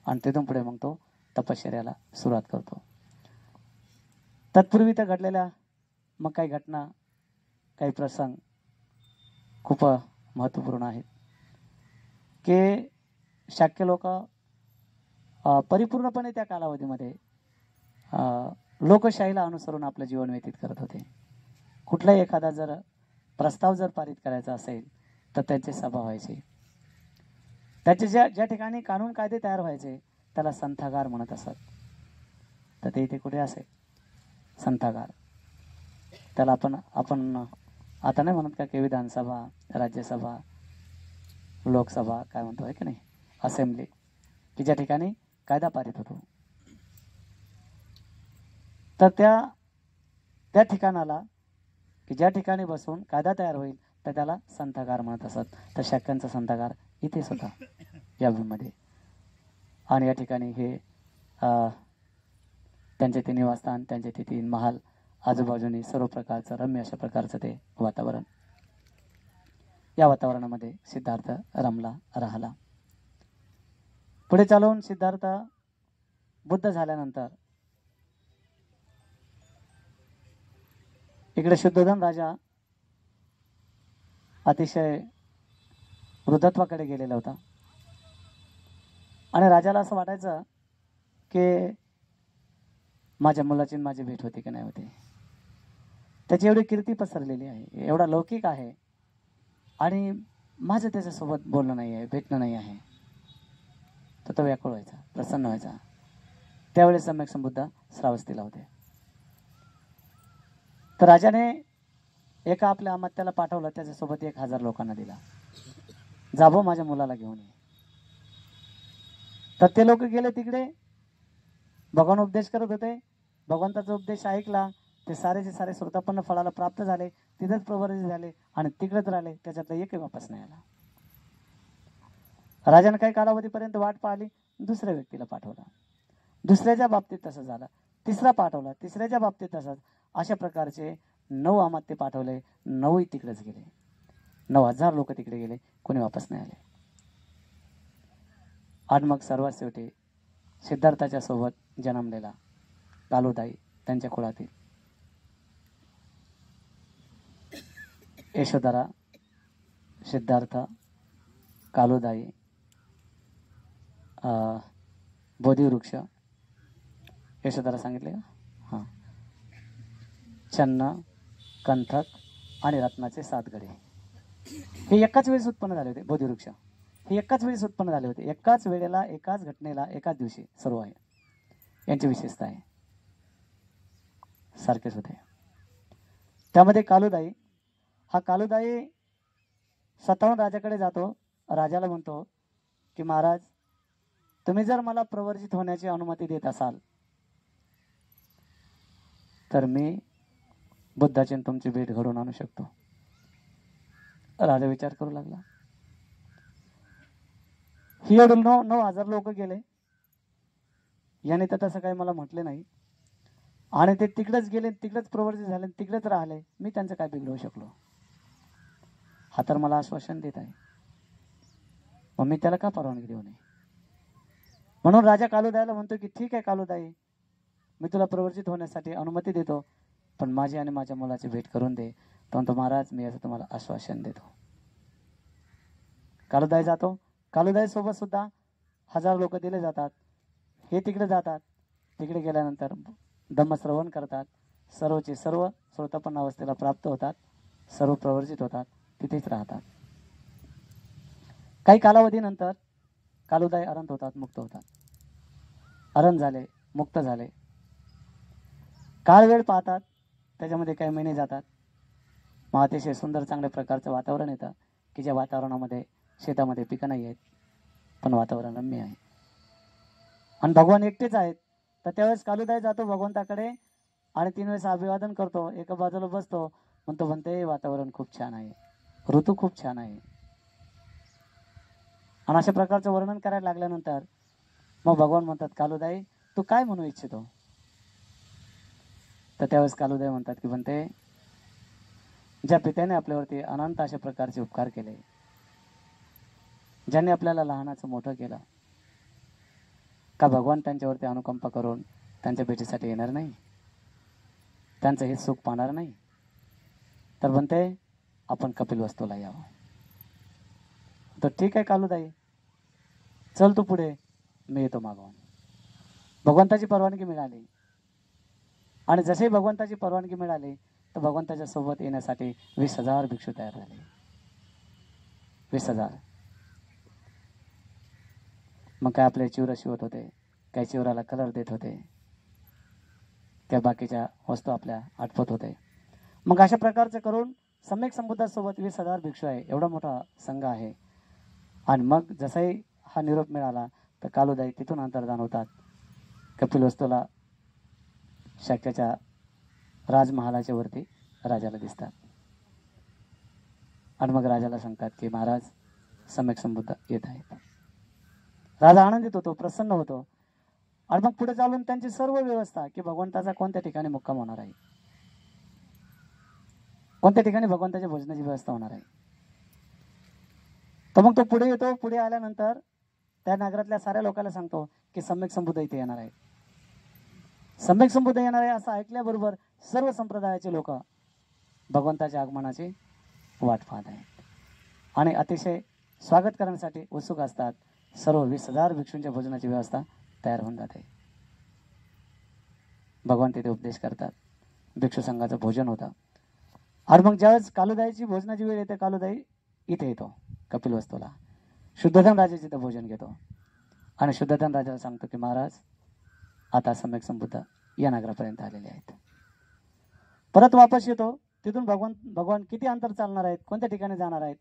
[SPEAKER 1] आणि तिथून पुढे मग तो तपश्चर्याला सुरुवात करतो. तत्पूर्वी तर घडलेल्या मग काही घटना, काही प्रसंग खूप महत्त्वपूर्ण आहेत की शाक्य लोक परिपूर्णपणे त्या कालावधीमध्ये लोकशाहीला अनुसरून आपलं जीवन व्यतीत करत होते. कुठलाही एखादा जर प्रस्ताव जर पारित करायचा असेल तर त्यांची सभा व्हायची. त्याचे ज्या ठिकाणी कानून कायदे तयार व्हायचे त्याला संथागार म्हणत असत. तर ते इथे कुठे असेल संथागार, त्याला आपण आता नाही म्हणत का की विधानसभा, राज्यसभा, लोकसभा काय म्हणतो आहे की नाही, असेंब्ली, की ज्या ठिकाणी कायदा पारित होतो. तर त्या ठिकाणाला की ज्या ठिकाणी बसून कायदा तयार होईल तर त्याला संथागार म्हणत असत. तर शाक्यांचा संथागार इथेच होता या भूमीमध्ये. आणि या ठिकाणी हे त्यांचे ते निवासस्थान, त्यांचे ते 3 महाल, आजूबाजूने सर्व प्रकारचं रम्य अशा प्रकारचं ते वातावरण. या वातावरणामध्ये सिद्धार्थ रमला, राहिला. पुढे चालून सिद्धार्थ बुद्ध झाल्यानंतर इकडे शुद्धोधन राजा अतिशय वृद्धत्वाकडे गेलेला होता आणि राजाला असं वाटायचं की माझ्या मुलाची माझी भेट होती की नाही होती. त्याची एवढी कीर्ती पसरलेली आहे, एवढा लौकिक आहे आणि माझं त्याच्यासोबत बोलणं नाही आहे, भेटणं नाही आहे. तर तो व्याकुळ व्हायचा, प्रसन्न व्हायचा. त्यावेळेस सम्यक संबुद्ध श्रावस्तीला होते. तर राजाने एका आपल्या अमात्याला पाठवलं, त्याच्यासोबत 1000 लोकांना दिला, जाबो माझ्या मुलाला घेऊन ये. तर ते लोक गेले तिकडे, भगवान उपदेश करत होते. भगवंताचा उपदेश ऐकला, ते सारेचे सारे श्रोतापन्न फळाला प्राप्त झाले, तिथेच प्रवर्धित झाले आणि तिकडेच राहिले. त्याच्यातला एकही वापस नाही आला. राजाने काही कालावधीपर्यंत वाट पाहिली, दुसऱ्या व्यक्तीला पाठवला. दुसऱ्याच्या बाबतीत तसं झालं, तिसरा पाठवला, तिसऱ्याच्या बाबतीत तसंच. अशा प्रकारचे 9 अमात्य पाठवले, 9ही तिकडेच गेले. 9000 लोक तिकडे गेले, कोणी वापस नाही आले. आणि मग सर्वात शेवटी सिद्धार्थाच्या सोबत जन्मलेला कालुदाई, त्यांच्या कुळातील यशोधरा, सिद्धार्थ, कालुदाई, बोधिवृक्ष, यशोधरा सांगितले का, हां, चन्न, कंथक आणि रत्नाचे 7 गडे हे एकाच वेळेस उत्पन्न झाले होते. बोधिवृक्ष हे एकाच वेळेस उत्पन्न झाले होते, एकाच वेळेला, एकाच घटनेला, एकाच दिवशी सर्व आहे. यांची विशेषता आहे, सारखेच होते. त्यामध्ये कालुदाई, हा कालुदाई स्वतःहून राजाकडे जातो. राजाला म्हणतो की महाराज, तुम्ही जर मला प्रवर्जित होण्याची अनुमती देत असाल तर मी बुद्धाची तुमची भेट घडवून आणू शकतो. राजा विचार करू लागला. ही 9000 लोक गेले, याने तर तसं काही मला म्हटले नाही, आणि ते तिकडेच गेले, तिकडेच प्रवृत्ती झाले, तिकडेच राहिले, मी त्यांचं काय बिघडवू शकलो? हा तर मला आश्वासन देत आहे, मग मी त्याला का परवानगी देऊ नये? म्हणून राजा कालुदाईला म्हणतो की ठीक आहे कालुदाई, मी तुला प्रवर्जित होण्यासाठी अनुमती देतो, पण माझी आणि माझ्या मुलाची भेट करून दे. तो म्हणतो महाराज मी याचं तुम्हाला आश्वासन देतो. कालुदाई जातो. कालुदाई सोबत सुद्धा 1000 लोक दिले जातात. हे तिकडे जातात. तिकडे गेल्यानंतर धम्मश्रवण करतात. सर्वचे सर्व श्रोतापन्न अवस्थेला प्राप्त होतात. सर्व प्रवर्जित होतात. तिथेच राहतात. काही कालावधीनंतर कालुदाई अरंत होतात, मुक्त होतात. अरंत झाले, मुक्त झाले. काळ वेळ पाहतात, त्याच्यामध्ये काही महिने जातात. मग अतिशय सुंदर चांगल्या प्रकारचं वातावरण येतं की ज्या वातावरणामध्ये शेतामध्ये पिकं नाही आहेत, पण वातावरण रम्य आहे आणि भगवान एकटेच आहेत. तर त्यावेळेस कालुदाई जातो भगवंताकडे आणि 3 वेळेस अभिवादन करतो. एका बाजूला बसतो, म्हणते वातावरण खूप छान आहे, ऋतू खूप छान आहे. आणि अशा प्रकारचं वर्णन करायला लागल्यानंतर मग भगवान म्हणतात कालुदाई तू काय म्हणू इच्छितो? तर त्यावेळेस कालुदाई म्हणतात की म्हणते ज्या पित्याने आपल्यावरती अनंत अशा प्रकारचे उपकार केले, ज्यांनी आपल्याला लहानाचं मोठं केलं, का भगवान त्यांच्यावरती अनुकंपा करून त्यांच्या भेटीसाठी येणार नाही? त्यांचं हे सुख पाहणार नाही? तर म्हणते आपण कपिलवस्तूला यावं. तर ठीक आहे कालुदाई, चल तू पुढे, मी येतो मागवून. भगवंताची परवानगी मिळाली आणि जसे भगवंताची परवानगी मिळाली तर भगवंताच्या सोबत येण्यासाठी 20,000 भिक्षू तयार झाले. 20,000. मग काय आपले चिवर शिवत होते, काही चिवराला कलर देत होते, त्या बाकीच्या वस्तू आपल्या आटपत होते. मग अशा प्रकारचं करून सम्यक संबुद्धासोबत 20,000 भिक्षू आहे, एवढा मोठा संघ आहे. आणि मग जसाही हा निरोप मिळाला तर कालुदाई तिथून अंतर्धान होतात. कपिलवस्तूला शक्याच्या राजमहालाच्या वरती राजाला दिसतात आणि मग राजाला सांगतात की महाराज सम्यक संबुद्ध येत आहेत. राजा आनंदित होतो, प्रसन्न होतो आणि मग पुढे चालून त्यांची सर्व व्यवस्था की भगवंताचा कोणत्या ठिकाणी मुक्काम होणार आहे, कोणत्या ठिकाणी भगवंताच्या भोजनाची व्यवस्था होणार आहे. तर मग तो पुढे येतो. पुढे आल्यानंतर त्या नगरातल्या साऱ्या लोकांना सांगतो की सम्यक संबुद्ध इथे येणार आहे, सम्यक संबुद्ध येणार आहे. असं ऐकल्याबरोबर सर्व संप्रदायाचे लोक भगवंताच्या आगमनाची वाट पाहत आहेत आणि अतिशय स्वागत करण्यासाठी उत्सुक असतात. सर्व 20,000 भिक्षूंच्या भोजनाची व्यवस्था तयार होऊन जाते. भगवान तिथे उपदेश करतात, भिक्षू संघाचं भोजन होतं. आणि मग ज्यावेळेस कालुदाईची भोजनाची वेळ येते, कालुदाई इथे येतो कपिलवस्तूला. शुद्धोधन राजाचे इथं भोजन घेतो आणि शुद्धोधन राजाला सांगतो की महाराज आता सम्यक संबुद्ध या नगरापर्यंत आलेले आहेत. परत वापस येतो. तिथून भगवान किती अंतर चालणार आहेत, कोणत्या ठिकाणी जाणार आहेत,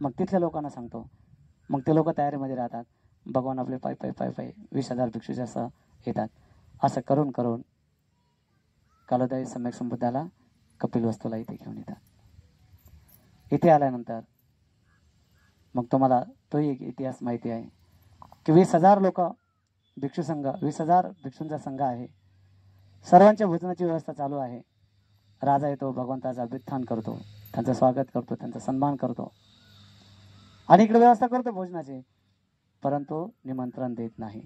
[SPEAKER 1] मग तिथल्या लोकांना सांगतो. मग ते लोक तयारीमध्ये राहतात. भगवान आपले पाय 20,000 भिक्षूचे असं येतात. असं करून करून कालुदाई सम्यक संबुद्धाला कपिलवस्तूला इथे घेऊन येतात. इथे आल्यानंतर मग तुम्हाला तो एक इतिहास माहिती आहे की 20,000 लोक भिक्षू संघ, 20,000 भिक्षूंचा संघ आहे. सर्वांच्या भोजनाची व्यवस्था चालू आहे. राजा येतो, भगवंताचा अभ्युत्थान करतो, त्यांचं स्वागत करतो, त्यांचा सन्मान करतो आणि इकडे व्यवस्था करतो भोजनाची. परंतु निमंत्रण देत नाही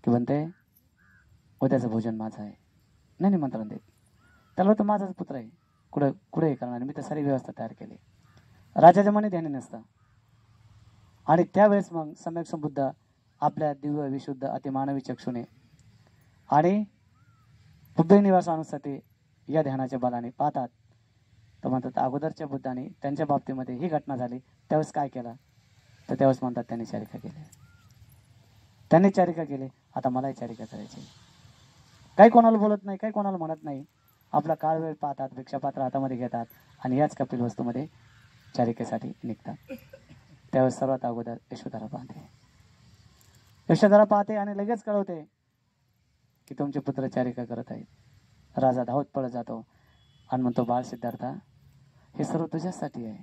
[SPEAKER 1] की म्हणते उद्याचं भोजन माझं आहे. नाही निमंत्रण देत. त्याला तर माझाच पुत्र आहे, कुठे हे करणार, मी तर सारी व्यवस्था तयार केली. राजाच्या मनी ध्यानी नसतं. आणि त्यावेळेस मग सम्यक संबुद्ध आपल्या दिव्य विशुद्ध अतिमानवी चक्षुने आणि बुद्ध निवासानुसाठी या ध्यानाच्या बलाने पाहतात. तर म्हणतात अगोदरच्या बुद्धाने त्यांच्या बाबतीमध्ये ही घटना झाली, त्यावेळेस काय केलं? तर त्यावेळेस म्हणतात त्यांनी चारिका केली. त्यांनी चारिका केली, आता मलाही चारिका करायची. काही कोणाला बोलत नाही, काही कोणाला म्हणत नाही. आपला काळ वेळ पाहतात, भिक्षापात्र हातामध्ये घेतात आणि याच कपिल वस्तूमध्ये चारिकेसाठी निघतात. त्यावेळेस सर्वात अगोदर यशोधरा पाहते. यशोधरा पाहते आणि लगेच कळवते की तुमचे पुत्र चारिका करत आहेत. राजा धावत पळत जातो आणि म्हणतो बाळ सिद्धार्था, हे सर्व तुझ्यासाठी आहे,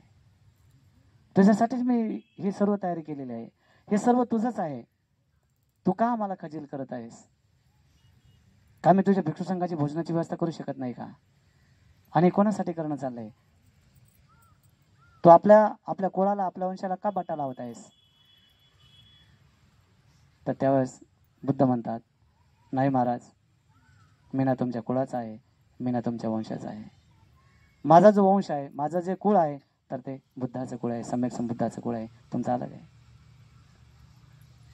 [SPEAKER 1] तुझ्यासाठीच मी ही सर्व तयारी केलेली आहे, हे सर्व तुझंच आहे, तू का आम्हाला खजील करत आहेस? का मी तुझ्या भिक्षू संघाची भोजनाची व्यवस्था करू शकत नाही का? आणि कोणासाठी करणं चाललंय? तू आपल्या कुळाला, आपल्या वंशाला का बटा लावत आहेस? तर त्यावेळेस बुद्ध म्हणतात, नाही महाराज, मी ना तुमच्या कुळाचा आहे, मी ना तुमच्या वंशाचा आहे. माझा जो वंश आहे, माझं जे कुळ आहे, तर ते बुद्धाचं कुळ आहे, सम्यक संबुद्धाचं कुळ आहे, तुमचं अलग आहे.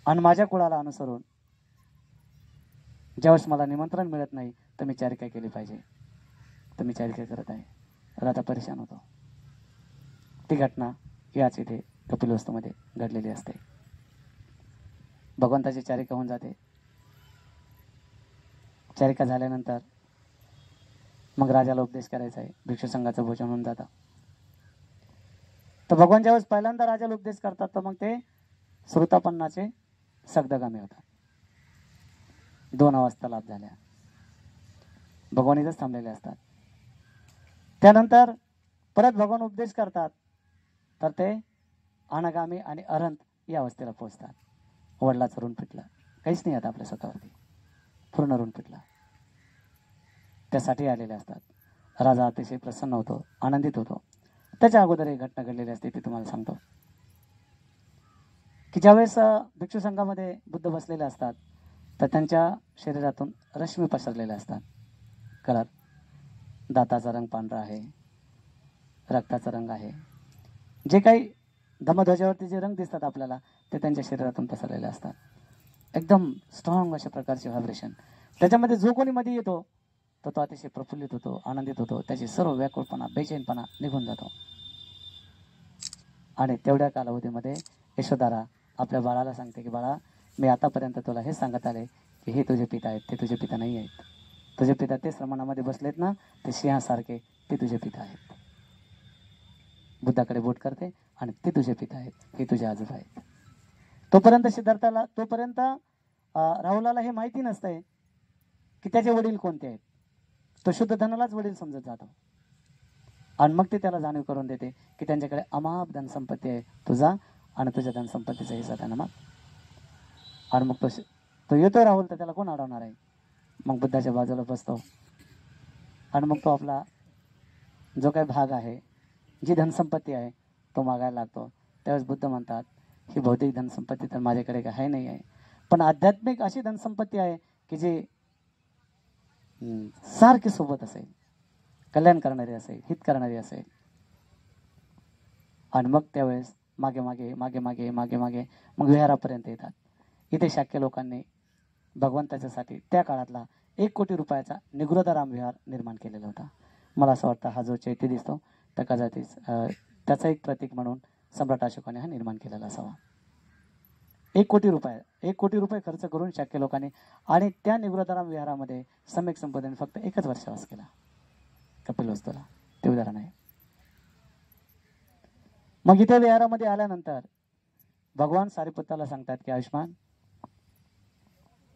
[SPEAKER 1] आणि माझ्या कुळाला अनुसरून ज्यावेळेस मला निमंत्रण मिळत नाही तर मी चारिका केली पाहिजे, तर मी चारिका करत आहे. राजा परेशान होतो. ती घटना याच इथे कपिलवस्तूमध्ये घडलेली असते. भगवंताची चारिका होऊन जाते. चारिका झाल्यानंतर मग राजाला उपदेश करायचा आहे. भिक्षू संघाचं भोजन होऊन जातं. तर भगवान ज्यावेळेस पहिल्यांदा राजाला उपदेश करतात तर मग ते श्रुतापन्नाचे सगदगामी होतात. 2 अवस्था लाभ झाल्या. भगवान इथंच थांबलेले असतात. त्यानंतर परत भगवान उपदेश करतात तर ते अनागामी आणि अरहंत या अवस्थेला पोहोचतात. वडिलाचं ऋण फिटलं, काहीच नाही आता आपल्या स्वतःवरती, पूर्ण ऋण फिटलं. त्यासाठी आलेले असतात. राजा अतिशय प्रसन्न होतो, आनंदित होतो. त्याच्या अगोदर एक घटना घडलेली असते, ती तुम्हाला सांगतो. की ज्यावेळेस भिक्षू संघामध्ये बुद्ध बसलेले असतात तर त्यांच्या शरीरातून रश्मी पसरलेल्या असतात. कलर, दाताचा रंग पांढरा आहे, रक्ताचा रंग आहे. जे काही धमध्वजावरती जे रंग दिसतात आपल्याला ते त्यांच्या शरीरातून पसरलेले असतात. एकदम स्ट्रॉंग अशा प्रकारचे व्हायब्रेशन. त्याच्यामध्ये जो कोणी मध्ये येतो तर तो अतिशय प्रफुल्लित होतो, आनंदित होतो. त्याची सर्व व्याकुळपणा, बेचैनपणा निघून जातो. आणि तेवढ्या कालावधीमध्ये यशोदारा आपल्या बाळाला सांगते की बाळा, मी आतापर्यंत तुला हे सांगत आले की हे तुझे पिता आहेत, ते तुझे पिता नाही आहेत. तुझे पिता ते श्रमणामध्ये बसलेत ना, ते सिंहासारखे, ते तुझे पिता आहेत. बुद्धाकडे बोट करते आणि ते तुझे पिता आहेत, हे तुझे आजोबा आहेत. तोपर्यंत राहुलाला हे माहिती नसतंय की त्याचे वडील कोणते आहेत. तो शुद्ध धनालाच वडील समजत जातो. आणि मग ते त्याला जाणीव करून देते की त्यांच्याकडे अमाप धनसंपत्ती आहे, तुझा आणि तुझ्या धनसंपत्तीचा हिस्सा त्यांना माग. आणि मग तो येतो राहुल, तर त्याला कोण अडवणार आहे? मग बुद्धाच्या बाजूला बसतो आणि मग तो आपला जो काही भाग आहे, जी धनसंपत्ती आहे, तो मागायला लागतो. त्यावेळेस बुद्ध म्हणतात, ही भौतिक धनसंपत्ती तर माझ्याकडे काही नाही आहे, पण आध्यात्मिक अशी धनसंपत्ती आहे की जी सारखी सोबत असेल, कल्याण करणारी असेल, हित करणारी असेल. आणि मग त्यावेळेस मागे मागे मागे मागे मागे मागे मग विहारापर्यंत येतात. इथे शाक्य लोकांनी भगवंताच्यासाठी त्या काळातला 1 कोटी रुपयाचा निगृधाराम विहार निर्माण केलेला होता. मला असं वाटतं हा जो चैत्य दिसतो त्या कदाचित त्याचं एक प्रतीक म्हणून सम्राट अशोकाने हा निर्माण केलेला असावा. 1 कोटी रुपये खर्च करून शाक्य लोकांनी, आणि त्या निगृधाराम विहारामध्ये सम्यक संबोधने फक्त 1च वर्ष वास केला. कपिलवस्तूला ते उदाहरण आहे. मग इथे विहारामध्ये आल्यानंतर भगवान सारिपुत्ताला सांगतात की आयुष्मान,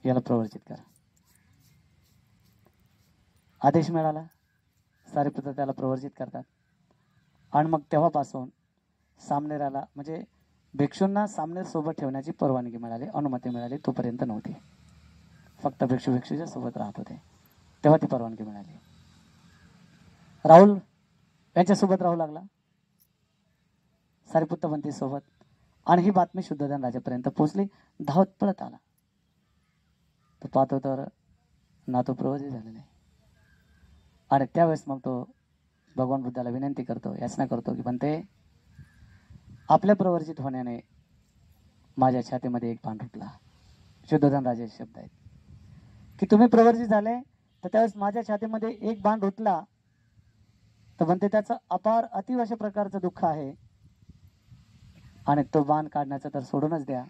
[SPEAKER 1] याला प्रवर्जित करा. आदेश मिळाला, सारिपुत्त त्याला प्रवर्जित करतात. आणि मग तेव्हापासून सामनेराला, म्हणजे भिक्षूंना सामनेर सोबत ठेवण्याची परवानगी मिळाली, अनुमती मिळाली. तोपर्यंत नव्हती, फक्त भिक्षूच्या सोबत राहत होते, तेव्हा ती परवानगी मिळाली. राहुल यांच्यासोबत राहू लागला, सारिपुत्त पंथी सोबत. आणि ही बातमी शुद्धोधन राजापर्यंत पोहोचली. धावत पळत आला. तो पाहतो तर नातू प्रवर्जित झालेला आहे. आणि त्यावेळेस मग तो भगवान बुद्धाला विनंती करतो, याचना करतो की बनते, आपल्या प्रवर्जित होण्याने माझ्या छातीमध्ये एक बाण रुतला. शुद्धोधन राजाचे शब्द आहेत की तुम्ही प्रवर्जित झाले तर त्यावेळेस माझ्या छातीमध्ये एक बाण रुतला, तर म्हणते त्याचं अपार अतिव अशा प्रकारचं दुःख आहे. आणि तो बाण काढण्याचं तर सोडूनच द्या,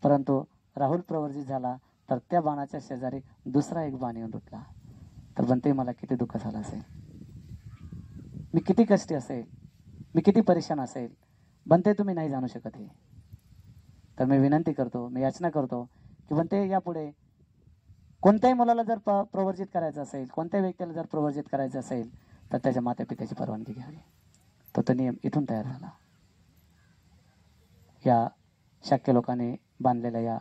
[SPEAKER 1] परंतु राहुल प्रवर्जित झाला तर त्या बाणाच्या शेजारी दुसरा एक बाण येऊन रुतला, तर बनते मला किती दुःख झालं असेल, मी किती कष्टी असेल, मी किती परेशान असेल. बनते तुम्ही नाही जाणू शकत हे. तर मी विनंती करतो, मी याचना करतो की बनते यापुढे कोणत्याही मुलाला जर प्रवर्जित करायचं असेल, कोणत्याही व्यक्तीला जर प्रवर्जित करायचं असेल तर त्याच्या मातापित्याची परवानगी घ्यावी. तो नियम इथून तयार झाला. या शाक्य लोकांनी बांधलेल्या या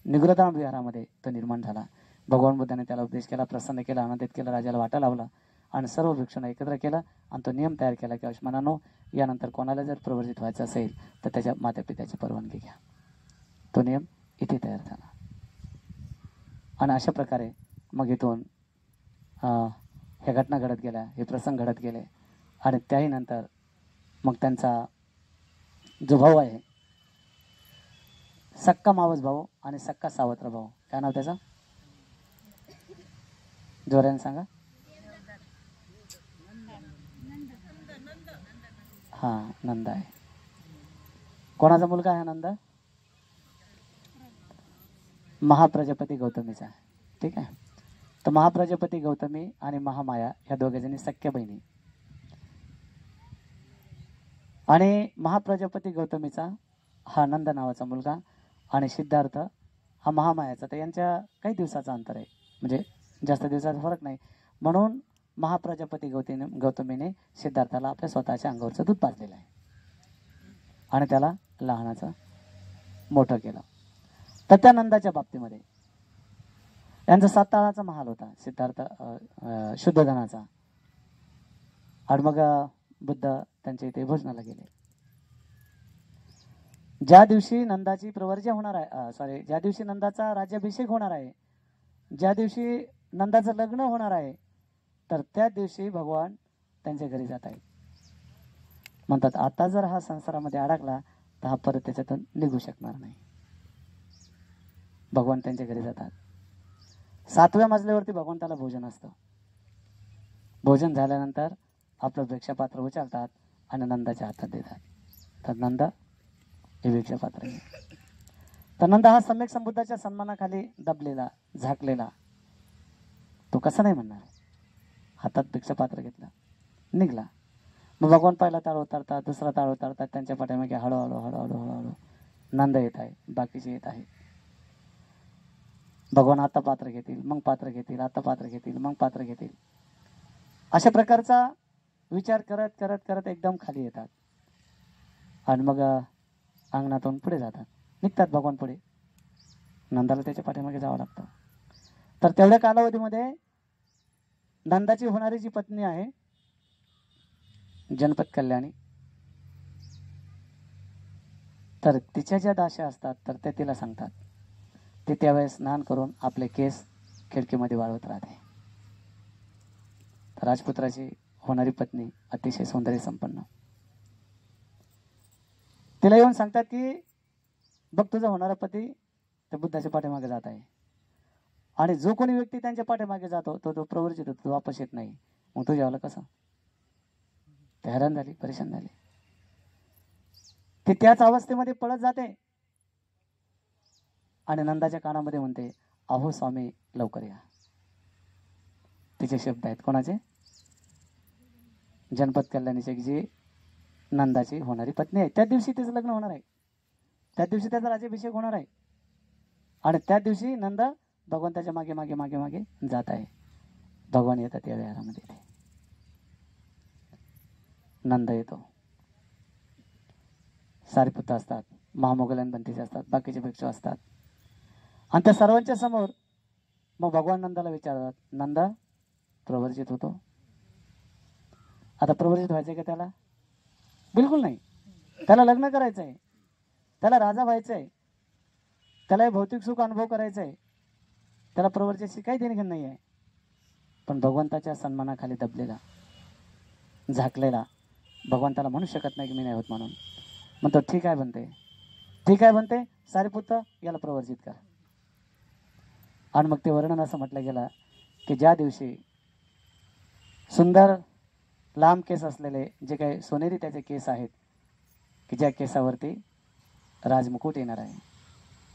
[SPEAKER 1] निगृधाम विहारामध्ये तो निर्माण झाला. भगवान बुद्धाने त्याला उपदेश केला, प्रसन्न केला, आनंदित केला, राजाला वाटा लावला आणि सर्व भिक्षूंना एकत्र केला आणि तो नियम तयार केला की आयुष्मानानो, यानंतर कोणाला जर प्रवर्जित व्हायचं असेल तर त्याच्या मातापित्याची परवानगी घ्या. तो नियम इथे तयार झाला आणि अशा प्रकारे मग इथून ह्या घटना घडत गेल्या, हे प्रसंग घडत गेले आणि त्याही नंतर मग त्यांचा जो भाऊ आहे, सक्का मावस भाऊ आणि सक्का सावत्र भाऊ, काय नाव त्याचं? जोराने सांगा. हा, नंद आहे. कोणाचा मुलगा आहे नंद? महाप्रजापती गौतमीचा. ठीक आहे. तर महाप्रजापती गौतमी आणि महामाया ह्या दोघे जणी सख्या बहिणी. आणि महाप्रजापती गौतमीचा हा नंद नावाचा मुलगा आणि सिद्धार्थ हा महामायाचा. तर यांच्या काही दिवसाचा अंतर आहे, म्हणजे जास्त दिवसाचा फरक नाही. म्हणून महाप्रजापती गौतमीने सिद्धार्थाला आपल्या स्वतःच्या अंगावरचं दूध पाजलेलं आहे आणि त्याला लहानाचं मोठं केलं. तर त्या नंदाच्या बाबतीमध्ये यांचा 7 ताळाचा महाल होता, सिद्धार्थ शुद्धोधनाचा. आणि मग बुद्ध त्यांच्या इथे भोजनाला गेले. ज्या दिवशी नंदाची प्रवर्जा होणार आहे, ज्या दिवशी नंदाचा राज्याभिषेक होणार आहे, ज्या दिवशी नंदाचं लग्न होणार आहे, तर त्या दिवशी भगवान त्यांच्या घरी जात आहेत. म्हणतात आता जर हा संसारामध्ये अडकला तर हा परत त्याच्यातून निघू शकणार नाही. भगवान त्यांच्या घरी जातात. 7व्या मजल्यावरती भगवंताला भोजन असतं. भोजन झाल्यानंतर आपलं भिक्षापात्र उचलतात आणि नंदाच्या हातात देतात. तर नंद हे भिक्षापात्र आहे. तर नंद हा सम्यक संबुद्धाच्या सन्मानाखाली दबलेला, झाकलेला, तो कसं नाही म्हणणार. हातात भिक्षापात्र घेतलं, निघला. मग भगवान पहिला ताळ उतारतात, दुसरा ताळ उतारतात, त्यांच्या पाठीमागे हळूहळू हळूहळू हळूहळू नंद येत आहे, बाकीचे येत आहे. भगवान आता पात्र घेतील, मग पात्र घेतील, आता पात्र घेतील, मग पात्र घेतील. अशा प्रकारचा विचार करत करत करत एकदम खाली येतात आणि मग अंगणातून पुढे जातात, निघतात भगवान पुढे. नंदाला त्याच्या पाठीमागे जावं लागतं. तर तेवढ्या कालावधीमध्ये नंदाची होणारी जी पत्नी आहे जनपद कल्याणी, तर तिच्या ज्या दास्या असतात तर ते तिला सांगतात. ते त्यावेळेस स्नान करून आपले केस खिडकीमध्ये वाळवत राहते. तर राजपुत्राची होणारी पत्नी अतिशय सौंदर्य संपन्न, तिला येऊन सांगतात की बघ तुझा होणारा पती त्या बुद्धाच्या पाठीमागे जात आहे आणि जो कोणी व्यक्ती त्यांच्या पाठीमागे जातो तो प्रवर्जित होतो, तो वापस येत नाही. मग तुझ्या आलं कसं? ते हैराण झाली, परेशान झाली. ती त्याच अवस्थेमध्ये पळत जाते आणि नंदाच्या कानामध्ये म्हणते, अहो स्वामी लवकर या. तिचे शब्द आहेत कोणाचे? जनपद कल्याणीचे, जी नंदाची होणारी पत्नी आहे. त्या दिवशी तिचं लग्न होणार आहे, त्या दिवशी त्याचा राज्याभिषेक होणार आहे आणि त्या दिवशी नंद भगवंताच्या मागे मागे मागे मागे जात आहे. भगवान येतात या विहारामध्ये. नंद येतो, सारीपुत्र असतात, महामोगलान बंतीचे असतात, बाकीचे भिक्षू असतात आणि त्या सर्वांच्या समोर मग भगवान नंदाला विचारतात, नंद प्रवर्जित होतो? आता प्रवर्जित व्हायचंय का त्याला? बिलकुल नाही. त्याला लग्न करायचं आहे, त्याला राजा व्हायचं आहे, त्याला भौतिक सुख अनुभव करायचं आहे, त्याला प्रवर्जितशी काही देणं नाही आहे. पण भगवंताच्या सन्मानाखाली दबलेला, झाकलेला, भगवंताला म्हणू शकत नाही की मी नाही होत म्हणून. म्हणतो ठीक आहे बनते, ठीक आहे बनते, सारीपुत्र याला प्रवर्जित कर. आणि मग ते वर्णन असं म्हटलं गेलं की ज्या दिवशी सुंदर लांब केस असलेले जे काही सोनेरी त्याचे केस आहेत, की ज्या केसावरती राजमुकुट येणार आहे,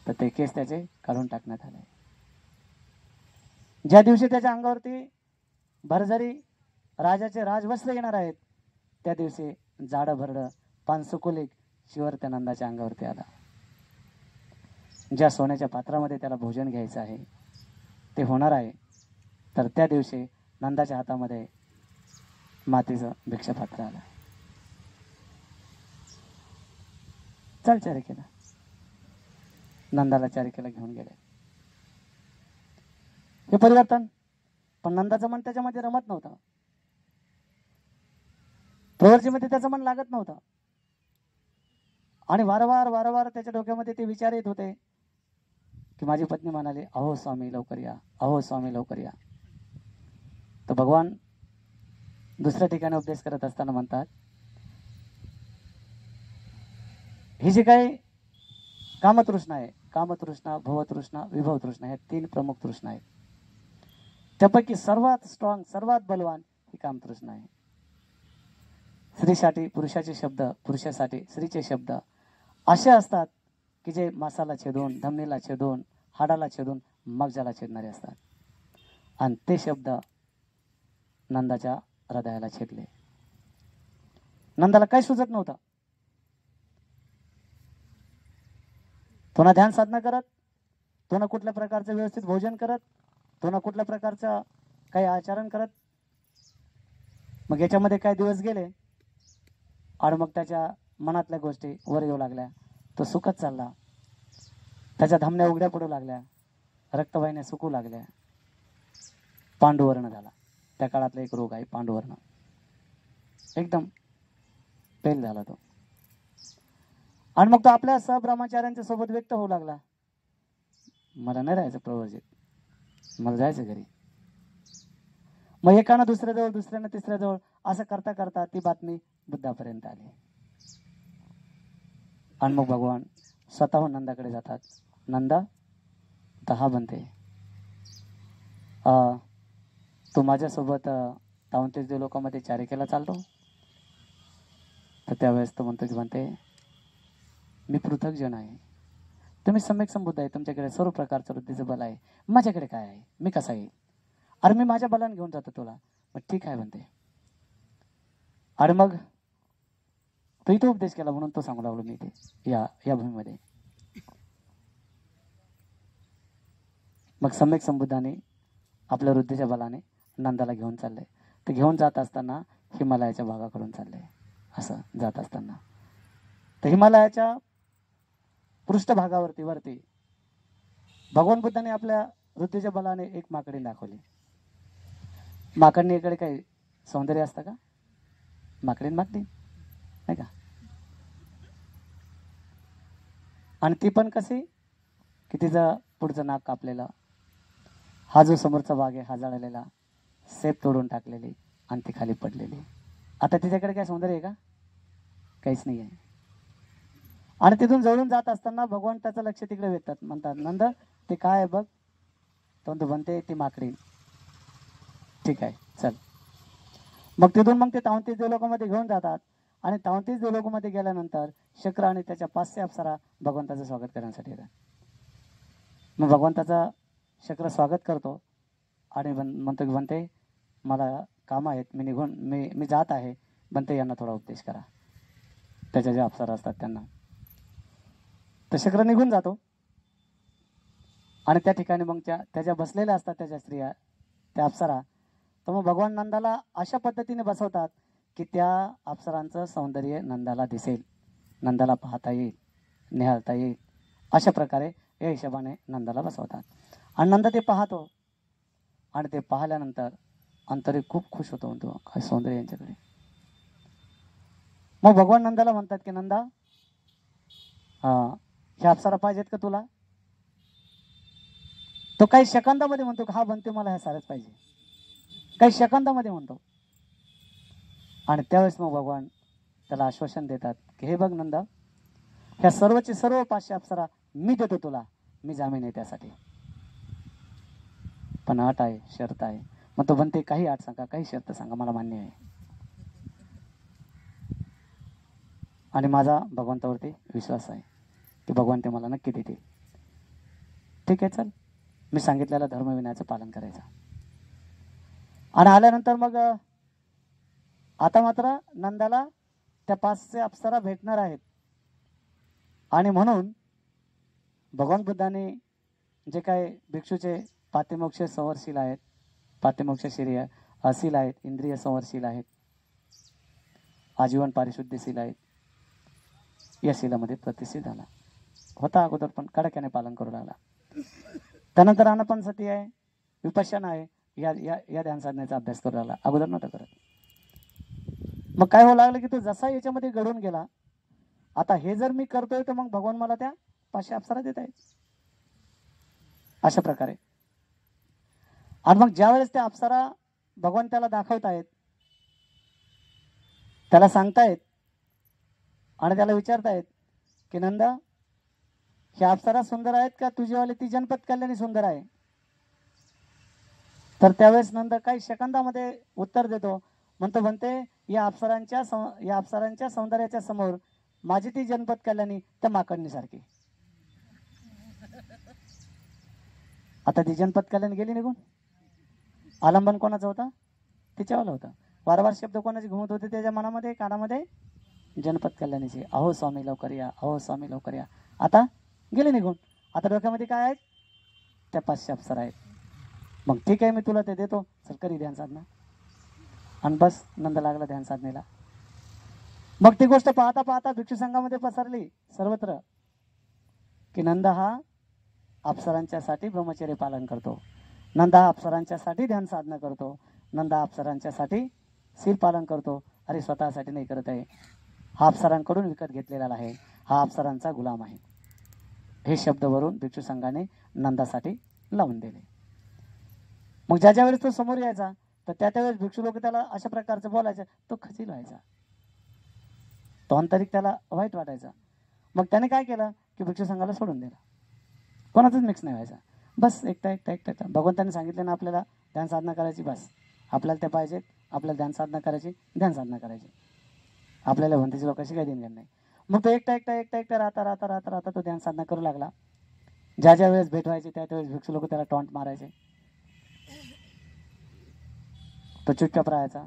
[SPEAKER 1] तर ते केस त्याचे काढून टाकण्यात आले. ज्या दिवशी त्याच्या अंगावरती भरजरी राजाचे राजवस्त्र येणार आहेत, त्या दिवशी जाडं भरडं पानसुकुलिक शिवर त्या नंदाच्या अंगावरती आला. ज्या सोन्याच्या पात्रामध्ये त्याला भोजन घ्यायचं आहे ते होणार आहे, तर त्या दिवशी नंदाच्या हातामध्ये मातीचं भिक्षापात्र आलं. चल चारे केला, नंदाला चारिकेला घेऊन गेले. हे परिवर्तन. पण नंदाचं मन त्याच्यामध्ये रमत नव्हतं, प्रवृत्तीमध्ये त्याचं मन लागत नव्हतं. आणि वारंवार त्याच्या डोक्यामध्ये ते विचार येत होते की माझी पत्नी म्हणाली, अहो स्वामी लवकर या, अहो स्वामी लवकर या. तर भगवान दुसऱ्या ठिकाणी उपदेश करत असताना म्हणतात, ही जी काही कामतृष्णा आहे, कामतृष्णा, भवतृष्णा, विभवतृष्णा, ह्या 3 प्रमुख तृष्णा आहेत. त्यापैकी सर्वात स्ट्रॉंग, सर्वात बलवान ही कामतृष्णा आहे. स्त्रीसाठी पुरुषाचे शब्द, पुरुषासाठी स्त्रीचे शब्द असे असतात की जे मासाला छेदून, धमनीला छेदून, हाडाला छेदून मगजाला छेदणारे असतात. आणि ते शब्द नंदाच्या हृदयाला छेदले. नंदाला काही सुचत नव्हतं. तो ना ध्यान साधना करत, तो ना कुठल्या प्रकारचं व्यवस्थित भोजन करत, तो ना कुठल्या प्रकारचं काही आचरण करत. मग याच्यामध्ये काही दिवस गेले आणि मग त्याच्या मनातल्या गोष्टी वर येऊ लागल्या. तो सुखत चालला. त्याच्या धमन्या उघड्या पडू लागल्या, रक्तवाहिन्या सुकू लागल्या, पांडुवर्ण झाला. त्या काळातला एक रोग आहे पांडुवर्ण. एकदम पेल झाला तो. आणि मग तो आपल्या सहब्रह्मचार्यांच्या सोबत व्यक्त होऊ लागला, मला नाही राहायचं प्रवर्जित, मला जायचं घरी. मग एकानं दुसऱ्याजवळ, दुसऱ्यानं तिसऱ्याजवळ असं करता करता ती बातमी बुद्धापर्यंत आली. आणि मग भगवान स्वतःहून नंदाकडे जातात. नंदा, दहा बनते, तू माझ्यासोबत 33 लोकांमध्ये चारिकेला चालतो. तर त्यावेळेस तो म्हणतो की म्हणते, मी पृथक जन आहे, तुम्ही सम्यक संबुद्ध आहे, तुमच्याकडे सर्व प्रकारचं बुद्धीचं बल आहे, माझ्याकडे काय आहे, मी कसा येईल? अरे मी माझ्या बलाने घेऊन जातो तुला. मग ठीक आहे म्हणते. आणि मग तो इथं उपदेश केला म्हणून तो सांगू लागलो मी ते या भूमीमध्ये. मग सम्यक संबुद्धाने आपल्या वृद्धीच्या बलाने नंदाला घेऊन चालले. ते घेऊन जात असताना हिमालयाच्या भागाकडून चालले. असं जात असताना तर हिमालयाच्या पृष्ठभागावरती वरती भगवान बुद्धाने आपल्या वृद्धीच्या बलाने एक माकडी दाखवली. माकडणीकडे काही सौंदर्य असतं का? माकडी नाही का? आणि ती पण कशी की तिचं पुढचं नाक कापलेलं, हा जो समोरचा भाग आहे हा जळलेला, सेप तोडून टाकलेली आणि ती खाली पडलेली. आता तिच्याकडे काय सौंदर्य आहे का? काहीच नाही आहे. आणि तिथून जवळून जात असताना भगवान त्याचं लक्ष तिकडे वेधतात. म्हणतात, नंद ते काय आहे बघ. तो म्हणते ती माकडी. ठीक आहे चल. मग तिथून मग ते 33 देवलोकामध्ये घेऊन जातात. आणि 33 देवलोकामध्ये गेल्यानंतर शक्र आणि त्याच्या 500 अप्सरा भगवंताचं स्वागत करण्यासाठी येतात. मग भगवंताचा शक्र स्वागत करतो आणि म्हणतो की म्हणते मला काम आहेत, मी जात आहे, म्हणते यांना थोडा उपदेश करा. त्याच्या ज्या अप्सरा असतात त्यांना. तर शक्र निघून जातो आणि त्या ठिकाणी मग त्याच्या बसलेल्या असतात त्याच्या स्त्रिया, त्या अप्सरा. तर मग भगवान नंदाला अशा पद्धतीने बसवतात की त्या अप्सरांचं सौंदर्य नंदाला दिसेल, नंदाला पाहता येईल, निहाळता येईल. अशा प्रकारे या हिशोबाने नंदाला बसवतात. आणि नंदा ते पाहतो आणि ते पाहिल्यानंतर अंतरी खूप खुश होतो. म्हणतो काय सौंदर्य यांच्याकडे. मग भगवान नंदाला म्हणतात की नंदा, ह्या अप्सरा पाहिजेत का तुला? तो काही सेकंदामध्ये म्हणतो हा बनते, मला ह्या सारच पाहिजे. काही सेकंदामध्ये म्हणतो. आणि त्यावेळेस मग भगवान त्याला आश्वासन देतात की हे बघ नंदा, ह्या सर्वचे सर्व 500 अप्सरा मी देतो तुला, मी जामीन आहे त्यासाठी. पण अट आहे, शर्त आहे. मग तो म्हणते काही अट सांगा, काही शर्त सांगा, मला मान्य आहे. आणि माझा भगवंतावरती विश्वास आहे की भगवान ते मला नक्की देतील. ठीक आहे चल, मी सांगितलेला धर्मविनयाचं पालन करायचं. आणि आल्यानंतर मग आता मात्र नंदाला त्या 500 अप्सरा भेटणार आहेत. आणि म्हणून भगवान बुद्धाने जे काय भिक्षूचे पातिमोक्ष संवरशील आहेत, पातिमोक्ष शील आहेत, इंद्रिय संवरशील आहेत, आजीवन पारिशुद्धशील आहेत, या शीलामध्ये प्रतिष्ठित झाला. होता अगोदर, पण कडक्याने पालन करू लागला. त्यानंतर आनापानसती आहे, विपश्यना आहे, या या या ध्यान साधनेचा अभ्यास करू लागला. अगोदर नव्हता करत. मग काय होऊ लागलं की तो जसा याच्यामध्ये घडून गेला, आता हे जर मी करतोय तर मग भगवान मला त्या 500 अप्सरा देत आहेत, अशा प्रकारे. आणि मग ज्या वेळेस त्या अप्सरा भगवान त्याला दाखवतायत, त्याला सांगतायत आणि त्याला विचारतायत की नंदा, ह्या अप्सरा सुंदर आहेत का तुझीवाली ती जनपद कल्याणी सुंदर आहे? तर त्यावेळेस नंद काही सेकंदामध्ये उत्तर देतो, म्हणते या अप्सरांच्या सौंदर्याच्या समोर माझी ती जनपद कल्याणी त्या माकडणीसारखी. आता ती जनपद कल्याणी गेली निघून. आलंबन कोणाचं होता? तिच्यावाला होता. वारंवार शब्द कोणाचे घुमत होते त्याच्या मनामध्ये, कानामध्ये? जनपद कल्याणीचे. अहो स्वामी लवकर या, अहो स्वामी लवकर या. आता गेले निघून. आता डोक्यामध्ये काय आहेत? त्या 500 अप्सरा आहेत. मग ठीक आहे, मी तुला ते देतो, चल करी ध्यान साधना. आणि बस नंद लागला ध्यान साधनेला. मग ती गोष्ट पाहता पाहता भिक्षू संघामध्ये पसरली सर्वत्र की नंद हा अप्सरांच्यासाठी ब्रह्मचर्य पालन करतो, नंद हा अप्सरांच्यासाठी ध्यान साधना करतो, नंद हा अप्सरांच्यासाठी शील पालन करतो. अरे स्वतःसाठी नाही करत आहे, हा अप्सरांकडून विकत घेतलेला आहे, हा अप्सरांचा गुलाम आहे. हे शब्दवरून भिक्षू संघाने नंदासाठी लावून दिले. मग ज्या वेळेस तो समोर यायचा तर त्या त्यावेळेस भिक्षू लोक त्याला अशा प्रकारचं बोलायचं, तो खचील व्हायचा, तो आंतरिक त्याला वाईट वाटायचा. मग त्याने काय केलं की भिक्षू संघाला सोडून दिला, कोणाचाच मिक्स नाही व्हायचा. बस एकटा. भगवंतांनी सांगितलं ना आपल्याला ध्यान साधना करायची, बस आपल्याला ते पाहिजेत, आपल्याला ध्यान साधना करायची, ध्यान साधना करायची, आपल्याला भंतीच्या लोकांशी काही देणं नाही. मग तो एकटा राहता तो ध्यान साधना करू लागला. ज्या वेळेस भेट व्हायची त्या त्यावेळेस भिक्षू लोक त्याला टॉन्ट मारायचे, तो चुपचाप राहायचा.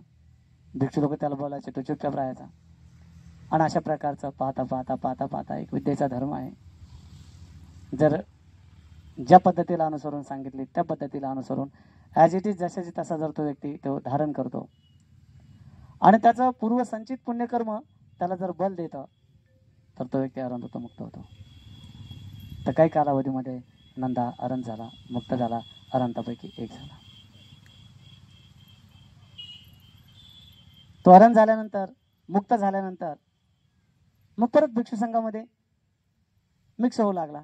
[SPEAKER 1] भिक्षू लोक त्याला बोलायचे, तो चुपचाप राहायचा. आणि अशा प्रकारचं पाहता एक विद्येचा धर्म आहे. जर ज्या पद्धतीला अनुसरून सांगितले त्या पद्धतीला अनुसरून ॲज इट इज जशाची तसा जर तो व्यक्ती तो धारण करतो आणि त्याचं पूर्वसंचित पुण्यकर्म त्याला जर बल देतं तर तो व्यक्ती अरंत होतो, मुक्त होतो. तर काही कालावधीमध्ये नंदा अरंत झाला, मुक्त झाला, अरंतापैकी एक झाला. तो अरंत झाल्यानंतर, मुक्त झाल्यानंतर मग परत भिक्षू संघामध्ये मिक्स होऊ लागला.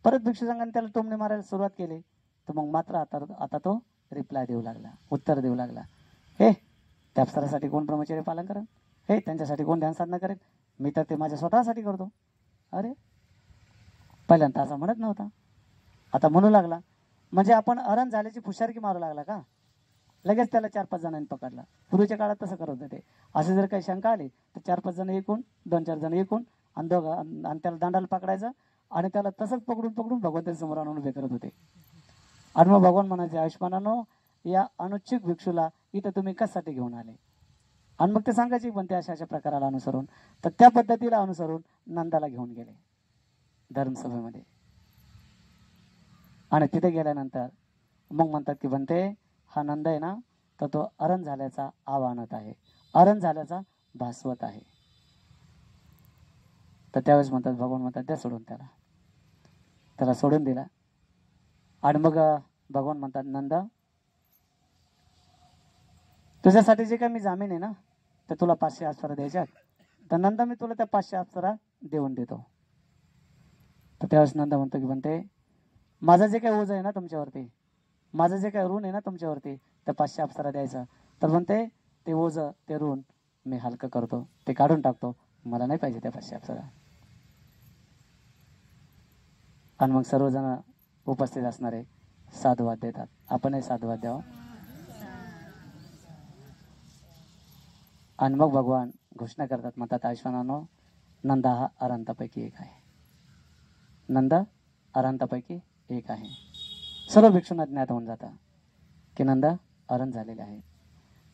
[SPEAKER 1] परत भिक्षू संघाने त्याला टोमणे मारायला सुरुवात केली. तर मग मात्र आता तो रिप्लाय देऊ लागला, उत्तर देऊ लागला. हे त्या अप्सरासाठी कोण ब्रह्मचर्य पालन करेल? हे त्यांच्यासाठी कोण ध्यान साधना करेल? मी तर ते माझ्या स्वतःसाठी करतो. अरे पहिल्यांदा असं म्हणत नव्हता, आता म्हणू लागला. म्हणजे आपण अरंत झाल्याची फुशारकी मारू लागला का? लगेच त्याला 4-5 जणांनी पकडला. पूर्वीच्या काळात तसं करत होते. असे जर काही शंका आली तर 4-5 जण एकूण, 2-4 जण एकूण आणि त्याला दांडाला पकडायचं आणि त्याला तसंच पकडून भगवंताच्या समोर आणून उभे करत होते. आणि मग भगवान म्हणायचे, आयुष्मानानो, या अनुच्छिक भिक्षूला इथं तुम्ही कशासाठी घेऊन आले? आणि मग ते सांगायचे पण ते अशा प्रकाराला अनुसरून. तर त्या पद्धतीला अनुसरून नंदाला घेऊन गेले धर्मसभेमध्ये. आणि तिथे गेल्यानंतर मग म्हणतात की बनते हा नंद आहे ना, तर तो अरंत झाल्याचा आव्हानात आहे, अरंत झाल्याचा भासवत आहे. तर त्यावेळेस म्हणतात, भगवान म्हणतात द्या सोडून त्याला सोडून दिला. आणि मग भगवान म्हणतात, नंद तुझ्यासाठी जे काय मी जामीन आहे ना, तर तुला 500 अप्सरा द्यायच्यात, तर नंद मी तुला त्या 500 अप्सरा देऊन देतो. तर त्यावेळेस नंद म्हणतो की म्हणते माझं जे काही ओझ आहे ना तुमच्यावरती, माझं जे काही ऋण आहे ना तुमच्यावरती, त्या 500 अप्सरा द्यायचं. तर म्हणते ते ओझ, ते ऋण मी हलकं करतो, ते काढून टाकतो, मला नाही पाहिजे त्या 500 अप्सरा. आणि मग सर्वजण उपस्थित असणारे साधुवाद देतात. आपणही साधुवाद द्यावं. आणि मग भगवान घोषणा करतात, म्हणतात, आयुष्मानानो, नंदा हा अरंतापैकी एक आहे, नंद अरंतापैकी एक आहे. सर्व भिक्षूंना ज्ञात होऊन जातं की नंद अरंत झालेले आहे.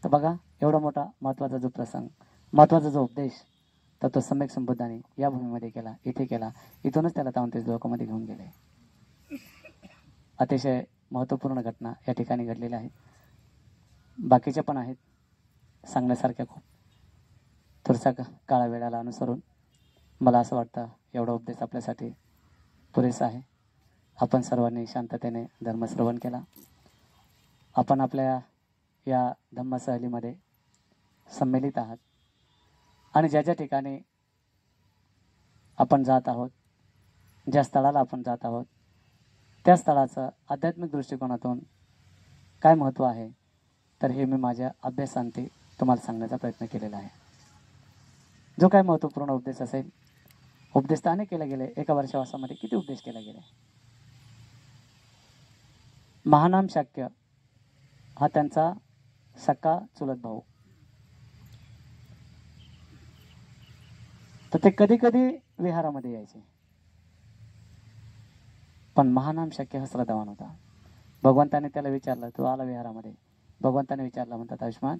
[SPEAKER 1] तर बघा, एवढा मोठा महत्त्वाचा जो प्रसंग, महत्त्वाचा जो उपदेश, तर तो सम्यक संबुद्धाने या भूमीमध्ये केला, इथे केला. इथूनच त्याला 33 लोकांमध्ये घेऊन गेले. अतिशय महत्त्वपूर्ण घटना या ठिकाणी घडलेल्या आहेत. बाकीच्या पण आहेत सांगण्यासारख्या खूप. थोडसा काळा वेळाला अनुसरून मला असं वाटतं एवढा उपदेश आपल्यासाठी पुरेसा आहे. आपण सर्वांनी शांततेने धर्मश्रवण केला. आपण आपल्या या धम्मसहलीमध्ये संमिलित आहात आणि ज्या ज्या ठिकाणी आपण जात आहोत, ज्या स्थळाला आपण जात आहोत, त्या स्थळाचं आध्यात्मिक दृष्टिकोनातून काय महत्त्व आहे, तर हे मी माझ्या अभ्यासांती तुम्हाला सांगण्याचा प्रयत्न केलेला आहे. जो काय महत्त्वपूर्ण उपदेश असेल, उपदेश तर अनेक केले गेले. एका वर्षावासामध्ये किती उपदेश केले गेले. महानाम शाक्य हा त्यांचा सक्का चुलत भाऊ. तर ते कधी कधी विहारामध्ये यायचे, पण महानाम शाक्य हा श्रद्धावान होता. भगवंताने त्याला विचारलं, तू आला विहारामध्ये. भगवंताने विचारलं, म्हणतात आयुष्मान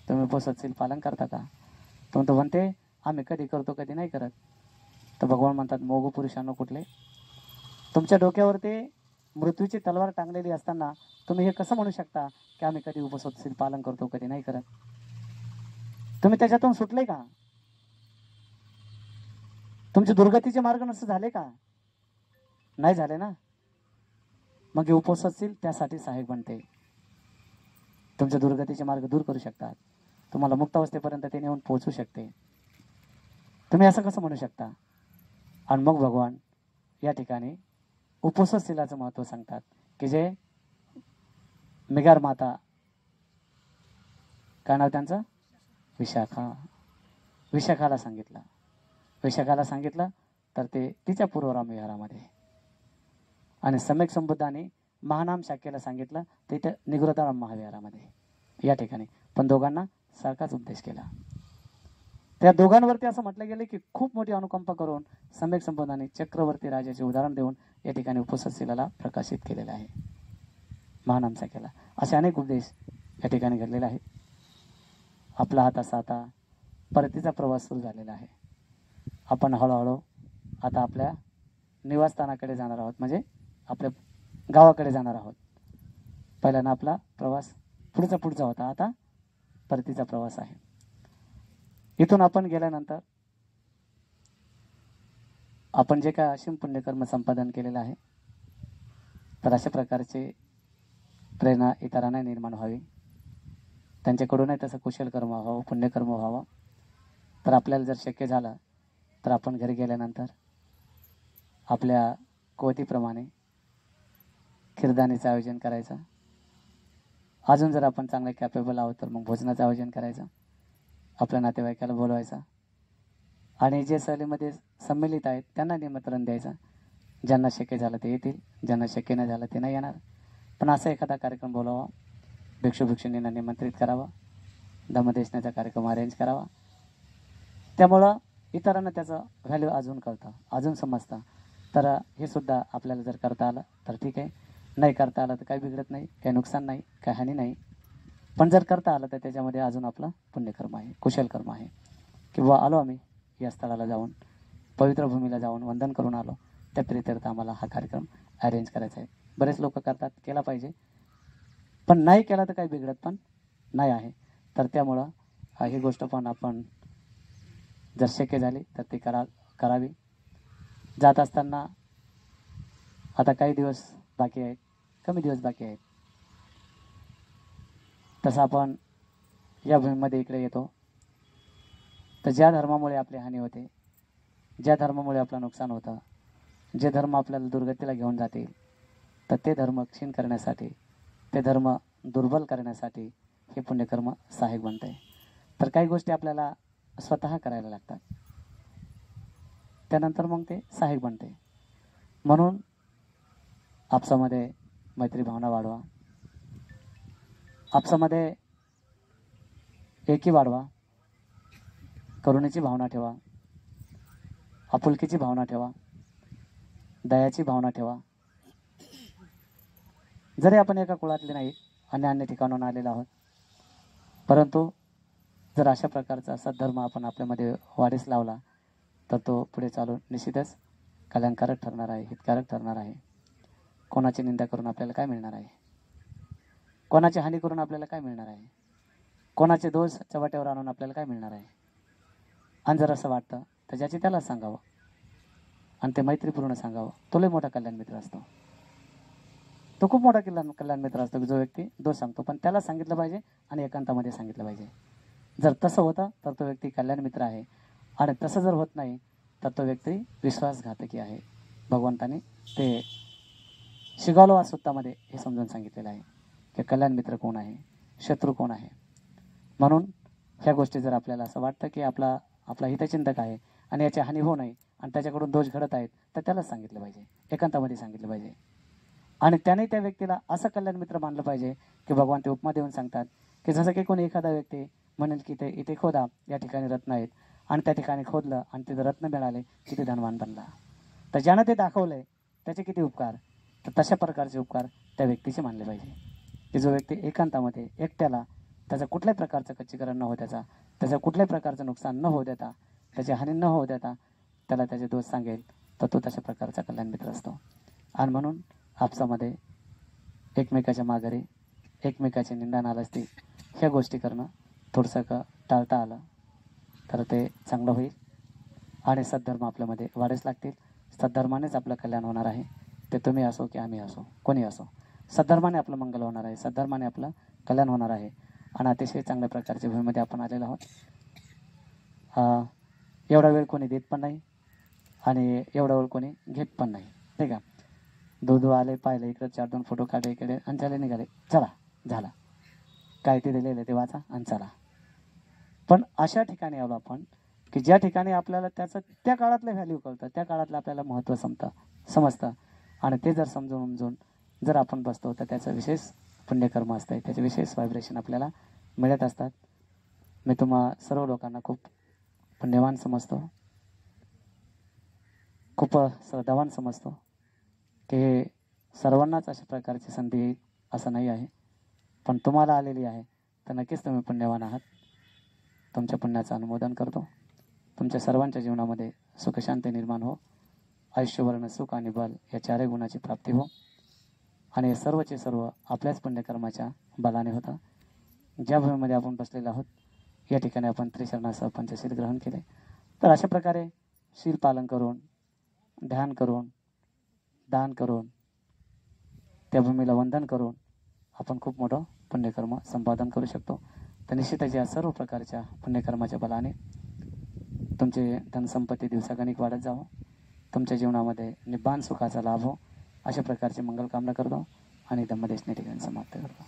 [SPEAKER 1] तुम्ही उपवासाचे पालन करता का? तो म्हणते आम्ही कधी करतो कधी नाही करत. तर भगवान म्हणतात, मोगू पुरुषांनो कुठले, तुमच्या डोक्यावरती मृत्यूची तलवार टांगलेली असताना तुम्ही हे कसं म्हणू शकता की आम्ही कधी उपवासाचे पालन करतो कधी नाही करत? तुम्ही त्याच्यातून सुटले का? तुमचे दुर्गतीचे मार्ग नसते झाले का? नाही झाले ना. मग हे उपवास असतील त्यासाठी सहाय्यक बनते. तुमचे दुर्गतीचे मार्ग दूर करू शकतात. तुम्हाला मुक्तावस्थेपर्यंत ते नेऊन पोहोचू शकते. तुम्ही असं कसं म्हणू शकता? आणि मग भगवान या ठिकाणी उपवासशीलाचं महत्त्व सांगतात की जे मिगार माता, काय नाव त्यांचं, विशाखा, विशाखाला सांगितलं. विशाखाला सांगितलं तर ते तिच्या पूर्वराम विहारामध्ये, आणि सम्यक संबुद्धाने महानाम शाखेला सांगितलं ते त्या निगृताराम महाविहारामध्ये, या ठिकाणी. पण दोघांना सारखाच उपदेश केला. त्या दोघांवरती असं म्हटलं गेलं की खूप मोठी अनुकंपा करून सम्यक संबुद्धाने चक्रवर्ती राजाचे उदाहरण देऊन या ठिकाणी उपवासशीलाला प्रकाशित केलेलं आहे. महानाम शाखेला असे अनेक उपदेश या ठिकाणी घडलेले आहेत. आपला हा तसा आता परतीचा प्रवास सुरू झालेला आहे. आपण हळूहळू आता आपल्या निवासस्थानाकडे जाणार आहोत, म्हणजे आपल्या गावाकडे जाणार आहोत. पहिल्यांदा आपला प्रवास पुढचा होता, आता परतीचा प्रवास आहे. इथून आपण गेल्यानंतर आपण जे काय असीम पुण्यकर्म संपादन केलेलं आहे, तर अशा प्रकारचे प्रेरणा इतरांना निर्माण व्हावी, त्यांच्याकडूनही तसं कुशल कर्म व्हावं, पुण्यकर्म व्हावं. तर आपल्याला जर शक्य झालं तर आपण घरी गेल्यानंतर आपल्या कुवतीप्रमाणे खिरदाणीचं आयोजन करायचं. अजून जर आपण चांगले कॅपेबल आहोत तर मग भोजनाचं आयोजन करायचं, आपल्या नातेवाईकाला बोलवायचं, आणि जे सहलीमध्ये संमिलित आहेत त्यांना निमंत्रण द्यायचं. ज्यांना शक्य झालं ते येतील, ज्यांना शक्य नाही झालं ते नाही येणार. पण असा एखादा कार्यक्रम बोलावा, भिक्षू भिक्षुणींना निमंत्रित करावा, धम्मदेशनाचा कार्यक्रम अरेंज करावा. त्यामुळं इतरांना त्याचं व्हॅल्यू अजून कळतं, अजून समजतं. तर हे सुद्धा आपल्याला जर करता आलं तर ठीक आहे, नाही करता आलं तर काही बिघडत नाही, काही नुकसान नाही, काही हानी नाही. पण जर करता आलं तर त्याच्यामध्ये अजून आपलं पुण्यकर्म आहे, कुशल कर्म आहे. किंवा आलो आम्ही या स्थळाला जाऊन, पवित्र भूमीला जाऊन वंदन करून आलो, त्या प्रित्यर्थ आम्हाला हा कार्यक्रम अरेंज करायचा आहे. बरेच लोक करतात, केला पाहिजे, पण नाही केला तर काही बिघडत पण नाही आहे. तर त्यामुळं ही गोष्ट पण आपण जर शक्य झाली तर ती करावी. जात असताना आता काही दिवस बाकी आहेत, कमी दिवस बाकी आहेत. तसं आपण या भूमीमध्ये इकडे येतो तर ज्या धर्मामुळे आपली हानी होते, ज्या धर्मामुळे आपलं नुकसान होतं, जे धर्म आपल्याला दुर्गतीला घेऊन जातील, तर ते धर्म क्षीण करण्यासाठी, ते धर्म दुर्बल करण्यासाठी हे पुण्यकर्म सहाय्यक बनते. तर काही गोष्टी आपल्याला स्वतः करायला लागतात, त्यानंतर मग ते सहाय्यक बनते. म्हणून आपसामध्ये मैत्री भावना वाढवा, आपसामध्ये एकी वाढवा, करुणेची भावना ठेवा, आपुलकीची भावना ठेवा, दयाची भावना ठेवा. जरी आपण एका कुळातले नाही, अन्य ठिकाणून आलेलो आहोत, परंतु जर अशा प्रकारचा सद्धर्म आपण आपल्यामध्ये वाढीस लावला तर तो पुढे चालून निश्चितच कल्याणकारक ठरणार आहे, हितकारक ठरणार आहे. कोणाची निंदा करून आपल्याला काय मिळणार आहे? कोणाची हानी करून आपल्याला काय मिळणार आहे? कोणाचे दोष चव्हाट्यावर आणून आपल्याला काय मिळणार आहे? आणि जर असं वाटतं तर ज्याची त्याला सांगावं. आणि ते मैत्रीपूर्ण सांगावं. तो लय मोठा कल्याण मित्र असतो. तो खूप मोठा कल्याण मित्र असतो, जो व्यक्ती दोष सांगतो, पण त्याला सांगितलं पाहिजे आणि एकांतामध्ये सांगितलं पाहिजे. जर तसं होतं तर तो व्यक्ती कल्याण मित्र आहे, आणि तसं जर होत नाही तर तो व्यक्ती विश्वासघातकी आहे. भगवंताने ते शिगालोवा सुत्तामध्ये हे समजून सांगितलेलं आहे की कल्याण मित्र कोण आहे, शत्रू कोण आहे. म्हणून ह्या गोष्टी जर आपल्याला असं वाटतं की आपला हितचिंतक आहे आणि याची हानी होऊ नये आणि त्याच्याकडून दोष घडत आहेत, तर त्यालाच सांगितलं पाहिजे, एकांतामध्ये सांगितलं पाहिजे. आणि त्याने त्या व्यक्तीला असं कल्याण मित्र मानलं पाहिजे की भगवान ते उपमा देऊन सांगतात की जसं की कोणी एखादा व्यक्ती म्हणेल की ते इथे खोदा, या ठिकाणी रत्न आहेत, आणि त्या ठिकाणी खोदलं आणि तिथं रत्न मिळाले, किती धनवान बनला. तर ज्यानं ते दाखवलंय त्याचे किती उपकार. तर तशा प्रकारचे उपकार त्या व्यक्तीचे मानले पाहिजे की जो व्यक्ती एकांतामध्ये एकट्याला त्याचा कुठल्याही प्रकारचं कच्चीकरण न होऊ देता, त्याचं कुठल्याही प्रकारचं नुकसान न होऊ देता, त्याची हानी न होऊ देता त्याला त्याचे दोष सांगेल, तर तो तशा प्रकारचा कल्याण मित्र असतो. आणि म्हणून आपसामध्ये एकमेकाच्या माघारी एकमेकाची निंदा नालस्ती ह्या गोष्टी करणं थोडंसं टाळता आलं तर ते चांगलं होईल आणि सद्धर्म आपल्यामध्ये वाढीस लागतील. सद्धर्मानेच आपलं कल्याण होणार आहे. ते तुम्ही असो की आम्ही असो, कोणी असो, सद्धर्माने आपलं मंगल होणार आहे, सद्धर्माने आपलं कल्याण होणार आहे. आणि अतिशय चांगल्या प्रकारच्या भूमीमध्ये आपण आलेलो आहोत. एवढा वेळ कोणी देत पण नाही आणि एवढा वेळ कोणी घेत पण नाही, ठीक आहे. दो आले, पाहिले, इकडे 4-2 फोटो काढले, इकडे आणि झाले, निघाले, चला झाला, काय ते दिलेलं ते वाचा आणि चला. पण अशा ठिकाणी आलो आपण की ज्या ठिकाणी आपल्याला त्याचं त्या काळातलं व्हॅल्यू कळतं, त्या काळातलं आपल्याला महत्त्व समजतं, आणि ते जर समजून जर आपण बसतो तर त्याचं विशेष पुण्यकर्म असतं, त्याचे विशेष व्हायब्रेशन आपल्याला मिळत असतात. मी तुम्हा सर्व लोकांना खूप पुण्यवान समजतो, खूप श्रद्धावान समजतो की सर्वांनाच अशा प्रकारची संधी येईल असं नाही आहे. पण तुम्हाला आलेली आहे तर नक्कीच तुम्ही पुण्यवान आहात. तुमच्या पुण्याचं अनुमोदन करतो. तुमच्या सर्वांच्या जीवनामध्ये सुखशांती निर्माण हो, आयुष्यवर्ण सुख आणि बल या चारही गुणाची प्राप्ती हो, आणि सर्वचे सर्व आपल्याच पुण्यकर्माच्या बलाने होतं. ज्या भूमीमध्ये आपण बसलेलो आहोत या ठिकाणी आपण त्रिशरणासह पंचशील ग्रहण केले. तर अशा प्रकारे शील पालन करून, ध्यान करून, दान करून, त्या भूमीला वंदन करून आपण खूप मोठं पुण्यकर्म संपादन करू शकतो. तर निश्चितच या सर्व प्रकारच्या पुण्यकर्माच्या बलाने तुमचे धनसंपत्ती दिवसागणिक वाढत जावं, तुमच्या जीवनामध्ये निब्बाण सुखाचा लाभ हो, अशा प्रकारची मंगल कामना करतो आणि धम्मदेशने ठिकाणी समाप्त करतो.